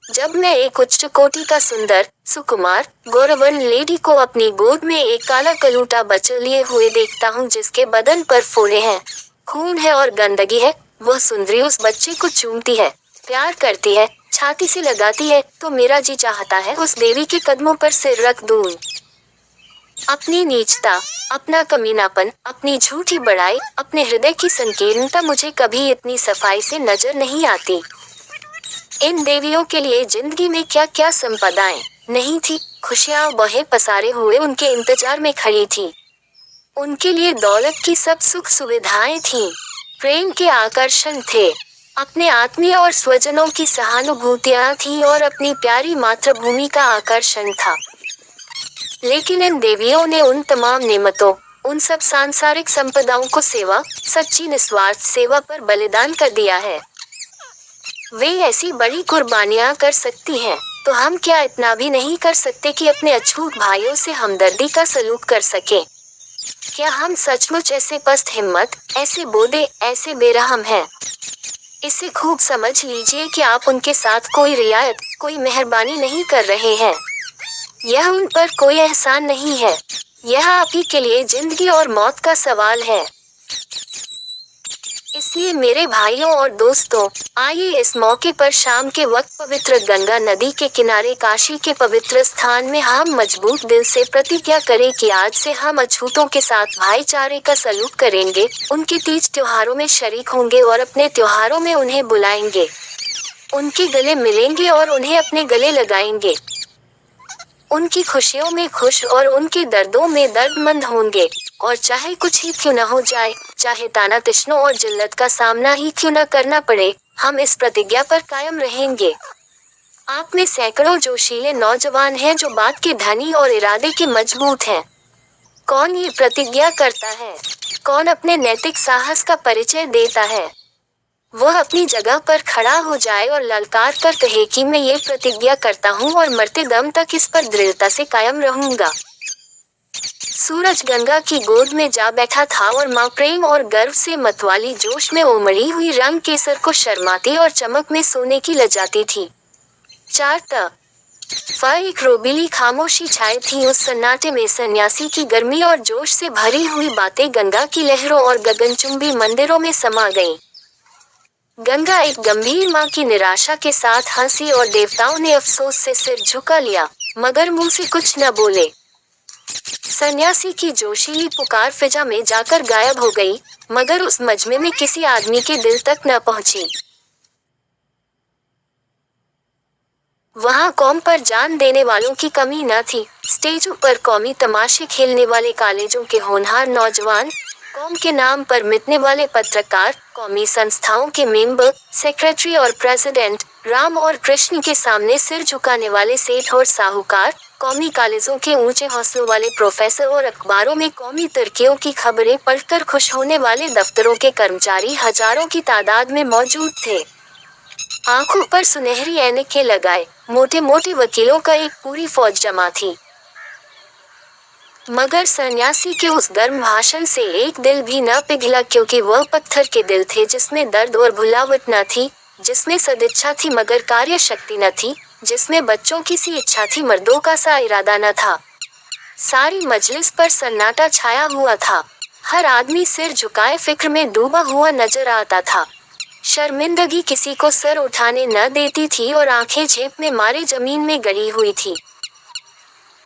जब मैं एक उच्च कोटि का सुंदर, सुकुमार, गौरवर्ण लेडी को अपनी गोद में एक काला कलूटा बच्चा लिए हुए देखता हूँ, जिसके बदन पर फोड़े हैं, खून है और गंदगी है, वह सुंदरी उस बच्चे को चूमती है, प्यार करती है, छाती से लगाती है, तो मेरा जी चाहता है उस देवी के कदमों पर सिर रख दूं। अपनी नीचता, अपना कमीनापन, अपनी झूठी बड़ाई, अपने हृदय की संकीर्णता मुझे कभी इतनी सफाई से नजर नहीं आती। इन देवियों के लिए जिंदगी में क्या क्या संपदाएं नहीं थी, खुशियां बहे पसारे हुए उनके इंतजार में खड़ी थी। उनके लिए दौलत की सब सुख सुविधाएं थीं, प्रेम के आकर्षण थे, अपने आत्मीय और स्वजनों की सहानुभूतियां थी और अपनी प्यारी मातृभूमि का आकर्षण था। लेकिन इन देवियों ने उन तमाम नेमतों, उन सब सांसारिक संपदाओं को सेवा, सच्ची निस्वार्थ सेवा पर बलिदान कर दिया है। वे ऐसी बड़ी कुर्बानियां कर सकती हैं, तो हम क्या इतना भी नहीं कर सकते कि अपने अछूत भाइयों से हमदर्दी का सलूक कर सकें? क्या हम सचमुच ऐसे पस्त हिम्मत, ऐसे बोधे, ऐसे बेरहम हैं? इसे खूब समझ लीजिए कि आप उनके साथ कोई रियायत, कोई मेहरबानी नहीं कर रहे हैं। यह उन पर कोई एहसान नहीं है, यह आप ही के लिए जिंदगी और मौत का सवाल है। इसलिए मेरे भाइयों और दोस्तों, आइए इस मौके पर शाम के वक्त पवित्र गंगा नदी के किनारे काशी के पवित्र स्थान में हम मजबूत दिल से प्रतिज्ञा करें कि आज से हम अछूतों के साथ भाईचारे का सलूक करेंगे, उनके तीज त्योहारों में शरीक होंगे और अपने त्योहारों में उन्हें बुलाएंगे, उनके गले मिलेंगे और उन्हें अपने गले लगाएंगे, उनकी खुशियों में खुश और उनके दर्दों में दर्दमंद होंगे। और चाहे कुछ ही क्यों न हो जाए, चाहे ताना तिश्नों और जिल्लत का सामना ही क्यों न करना पड़े, हम इस प्रतिज्ञा पर कायम रहेंगे। आप में सैकड़ों जोशीले नौजवान हैं जो बात के धनी और इरादे के मजबूत हैं। कौन ये प्रतिज्ञा करता है? कौन अपने नैतिक साहस का परिचय देता है? वह अपनी जगह पर खड़ा हो जाए और ललकार कर कहे कि मैं ये प्रतिज्ञा करता हूँ और मरते दम तक इस पर दृढ़ता से कायम रहूंगा। सूरज गंगा की गोद में जा बैठा था और माँ प्रेम और गर्व से मतवाली जोश में उमड़ी हुई रंग केसर को शर्माती और चमक में सोने की लजाती थी। एक रोबीली खामोशी छाई थी उस सन्नाटे में। सन्यासी की गर्मी और जोश से भरी हुई बातें गंगा की लहरों और गगनचुंबी मंदिरों में समा गईं। गंगा एक गंभीर माँ की निराशा के साथ हंसी और देवताओं ने अफसोस से सिर झुका लिया, मगर मुंह से कुछ न बोले। सन्यासी की जोशीली पुकार फिजा में जाकर गायब हो गई, मगर उस मजमे में किसी आदमी के दिल तक न पहुंची। वहां कौम पर जान देने वालों की कमी न थी। स्टेजों पर कौमी तमाशे खेलने वाले कॉलेजों के होनहार नौजवान, कौम के नाम पर मिटने वाले पत्रकार, कौमी संस्थाओं के मेंबर, सेक्रेटरी और प्रेसिडेंट, राम और कृष्ण के सामने सिर झुकाने वाले सेठ और साहूकार, कौमी कॉलेजों के ऊंचे हौसलों वाले प्रोफेसर और अखबारों में कौमी तरक्कियों की खबरें पढ़कर खुश होने वाले दफ्तरों के कर्मचारी हजारों की तादाद में मौजूद थे। आंखों पर सुनहरी ऐनकें लगाए मोटे मोटे वकीलों का एक पूरी फौज जमा थी। मगर सन्यासी के उस गर्म भाषण से एक दिल भी न पिघला, क्योंकि वह पत्थर के दिल थे जिसमें दर्द और भुलावट न थी, जिसमें सदिच्छा थी मगर कार्य शक्ति न थी, जिसमें बच्चों की सी इच्छा थी मर्दों का सा इरादा न था। सारी मजलिस पर सन्नाटा छाया हुआ था। हर आदमी सिर झुकाए फिक्र में डूबा हुआ नजर आता था। शर्मिंदगी किसी को सर उठाने न देती थी और आंखें झेप में मारे जमीन में गड़ी हुई थी।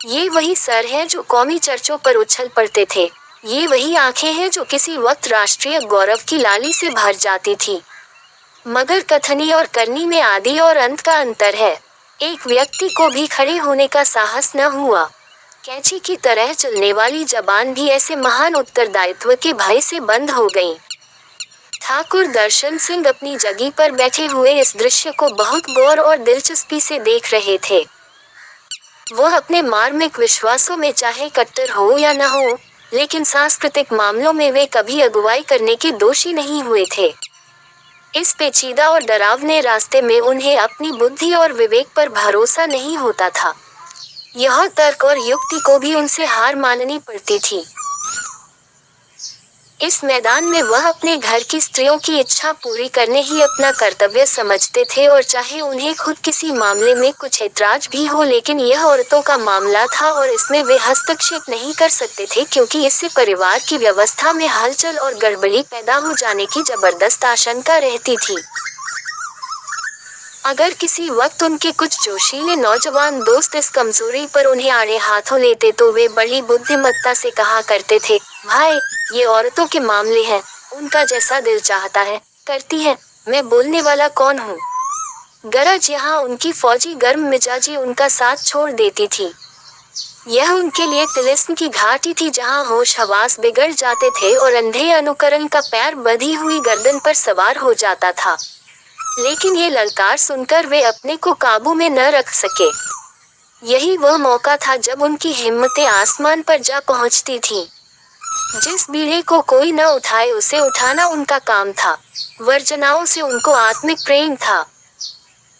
ये वही सर हैं जो कौमी चर्चों पर उछल पड़ते थे। ये वही आंखें हैं जो किसी वक्त राष्ट्रीय गौरव की लाली से भर जाती थी। मगर कथनी और करनी में आदि और अंत का अंतर है। एक व्यक्ति को भी खड़े होने का साहस न हुआ। कैंची की तरह चलने वाली जबान भी ऐसे महान उत्तरदायित्व के भय से बंद हो गई। ठाकुर दर्शन सिंह अपनी जगह पर बैठे हुए इस दृश्य को बहुत गौर और दिलचस्पी से देख रहे थे। वह अपने मार्मिक विश्वासों में चाहे कट्टर हो या न हो, लेकिन सांस्कृतिक मामलों में वे कभी अगुवाई करने के दोषी नहीं हुए थे। इस पेचीदा और डरावने रास्ते में उन्हें अपनी बुद्धि और विवेक पर भरोसा नहीं होता था। यह तर्क और युक्ति को भी उनसे हार माननी पड़ती थी। इस मैदान में वह अपने घर की स्त्रियों की इच्छा पूरी करने ही अपना कर्तव्य समझते थे, और चाहे उन्हें खुद किसी मामले में कुछ ऐतराज भी हो, लेकिन यह औरतों का मामला था और इसमें वे हस्तक्षेप नहीं कर सकते थे, क्योंकि इससे परिवार की व्यवस्था में हलचल और गड़बड़ी पैदा हो जाने की जबरदस्त आशंका रहती थी। अगर किसी वक्त उनके कुछ जोशीले नौजवान दोस्त इस कमजोरी पर उन्हें आड़े हाथों लेते तो वे बड़ी बुद्धिमत्ता से कहा करते थे, भाई ये औरतों के मामले हैं, उनका जैसा दिल चाहता है करती है, मैं बोलने वाला कौन हूँ। गरज यहाँ उनकी फौजी गर्म मिजाजी उनका साथ छोड़ देती थी। यह उनके लिए तिलिस्म की घाटी थी जहाँ होश हवास बिगड़ जाते थे और अंधे अनुकरण का पैर बंधी हुई गर्दन पर सवार हो जाता था। लेकिन ये ललकार सुनकर वे अपने को काबू में न रख सके। यही वह मौका था जब उनकी हिम्मतें आसमान पर जा पहुंचती थीं। जिस बीड़े को कोई न उठाए उसे उठाना उनका काम था। वर्जनाओं से उनको आत्मिक प्रेम था।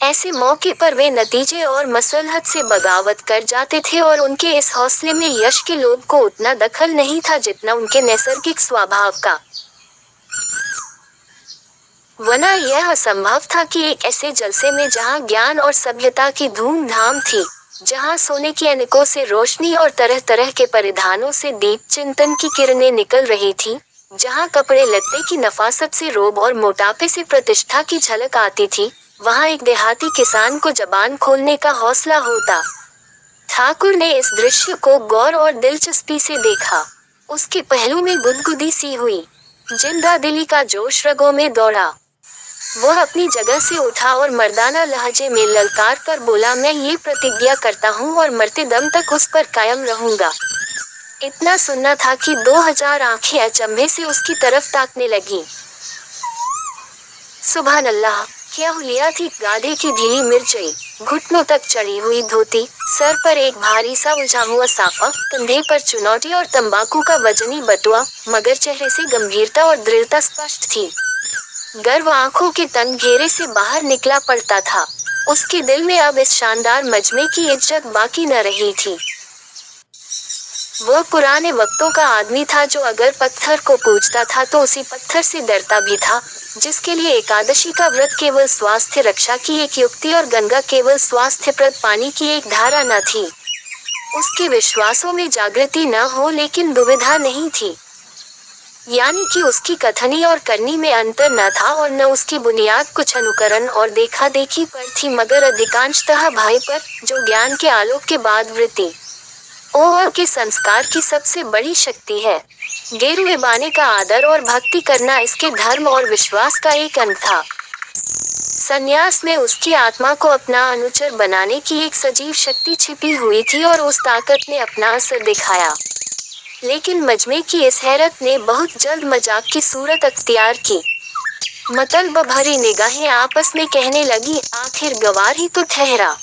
ऐसे मौके पर वे नतीजे और मसलहत से बगावत कर जाते थे, और उनके इस हौसले में यश के लोभ को उतना दखल नहीं था जितना उनके नैसर्गिक स्वभाव का। वरना यह असंभव था कि एक ऐसे जलसे में जहां ज्ञान और सभ्यता की धूमधाम थी, जहां सोने की अनकों से रोशनी और तरह तरह के परिधानों से दीप चिंतन की किरणें निकल रही थी, जहां कपड़े लत्ते की नफासत से रोब और मोटापे से प्रतिष्ठा की झलक आती थी, वहां एक देहाती किसान को जबान खोलने का हौसला होता। ठाकुर ने इस दृश्य को गौर और दिलचस्पी से देखा। उसके पहलू में गुदगुदी सी हुई, जिंदा दिली का जोश रगों में दौड़ा। वह अपनी जगह से उठा और मर्दाना लहजे में ललकार कर बोला, मैं ये प्रतिज्ञा करता हूँ और मरते दम तक उस पर कायम रहूंगा। इतना सुनना था कि 2000 आंखें अचंभे से उसकी तरफ ताकने लगी। सुभान अल्लाह, क्या हुलिया थी। गाधे की ढीली मिर्चई, घुटनों तक चढ़ी हुई धोती, सर पर एक भारी सा उलझा हुआ साफा, कंधे पर चुनौती और तंबाकू का वजनी बटुआ, मगर चेहरे से गंभीरता और दृढ़ता स्पष्ट थी। गर्व आंखों के तन घेरे से बाहर निकला पड़ता था। उसके दिल में अब इस शानदार मजमे की इज्जत बाकी न रही थी। वह पुराने वक्तों का आदमी था जो अगर पत्थर को पूजता था तो उसी पत्थर से डरता भी था, जिसके लिए एकादशी का व्रत केवल स्वास्थ्य रक्षा की एक युक्ति और गंगा केवल स्वास्थ्यप्रद पानी की एक धारा न थी। उसके विश्वासों में जागृति न हो लेकिन दुविधा नहीं थी, यानी कि उसकी कथनी और करनी में अंतर न था और न उसकी बुनियाद कुछ अनुकरण और देखा देखी पर थी मगर अधिकांशतः भय पर, जो ज्ञान के आलोक के बाद वृत्ति और के संस्कार की सबसे बड़ी शक्ति है। गेरुए बाने का आदर और भक्ति करना इसके धर्म और विश्वास का एक अंग था। संन्यास में उसकी आत्मा को अपना अनुचर बनाने की एक सजीव शक्ति छिपी हुई थी और उस ताकत ने अपना असर दिखाया। लेकिन मजमे की इस हैरत ने बहुत जल्द मजाक की सूरत अख्तियार की। मतलब भरी निगाहें आपस में कहने लगी, आखिर गवार ही तो ठहरा,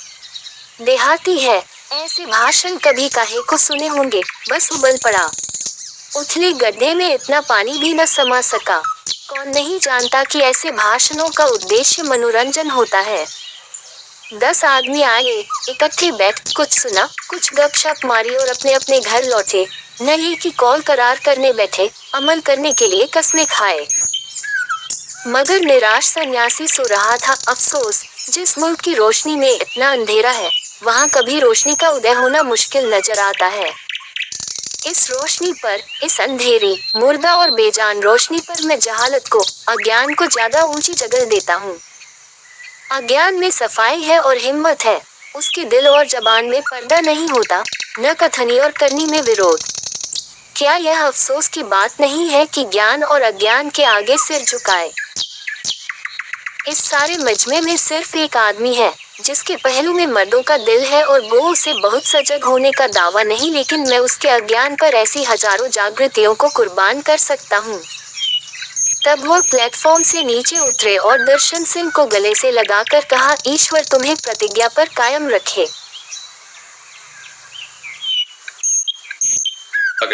देहाती है, ऐसे भाषण कभी काहे को सुने होंगे। बस उबल पड़ा। उथले गड्ढे में इतना पानी भी न समा सका। कौन नहीं जानता कि ऐसे भाषणों का उद्देश्य मनोरंजन होता है। 10 आदमी आए, इकट्ठे बैठ कुछ सुना, कुछ गपशप मारी और अपने अपने घर लौटे। न ये कि कॉल करार करने बैठे, अमल करने के लिए कसमें खाए। मगर निराश सन्यासी सो रहा था। अफसोस, जिस मुल्क की रोशनी में इतना अंधेरा है, वहाँ कभी रोशनी का उदय होना मुश्किल नजर आता है। इस रोशनी पर, इस अंधेरी, मुर्दा और बेजान रोशनी पर मैं जहालत को, अज्ञान को ज्यादा ऊंची जगह देता हूँ। अज्ञान में सफाई है और हिम्मत है, उसके दिल और जबान में पर्दा नहीं होता, न कथनी और करनी में विरोध। क्या यह अफसोस की बात नहीं है कि ज्ञान और अज्ञान के आगे सिर झुकाए? इस सारे मजमे में सिर्फ एक आदमी है, जिसके पहलू में मर्दों का दिल है और वो उसे बहुत सजग होने का दावा नहीं, लेकिन मैं उसके अज्ञान पर ऐसी हजारों जागृतियों को कुर्बान कर सकता हूँ। तब वो प्लेटफॉर्म से नीचे उतरे और दर्शन सिंह को गले से लगाकर कहा, ईश्वर तुम्हें प्रतिज्ञा पर कायम रखे।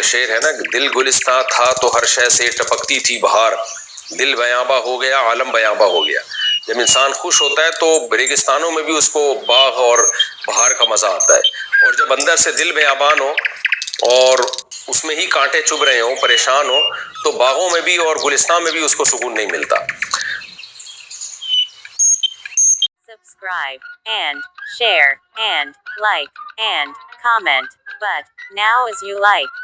शेर है ना, दिल गुलिस्तां था तो हर शय से टपकती थी बहार, दिल बयाबा हो गया आलम बयाबा हो गया। जब इंसान खुश होता है तो रेगिस्तानों में भी उसको बाग और बहार का मजा आता है, और जब अंदर से दिल बेआबान हो और उसमें ही कांटे चुभ रहे हो, परेशान हो, तो बागों में भी और गुलिस्तान में भी उसको सुकून नहीं मिलता। Subscribe and share and like and comment, but now as you like.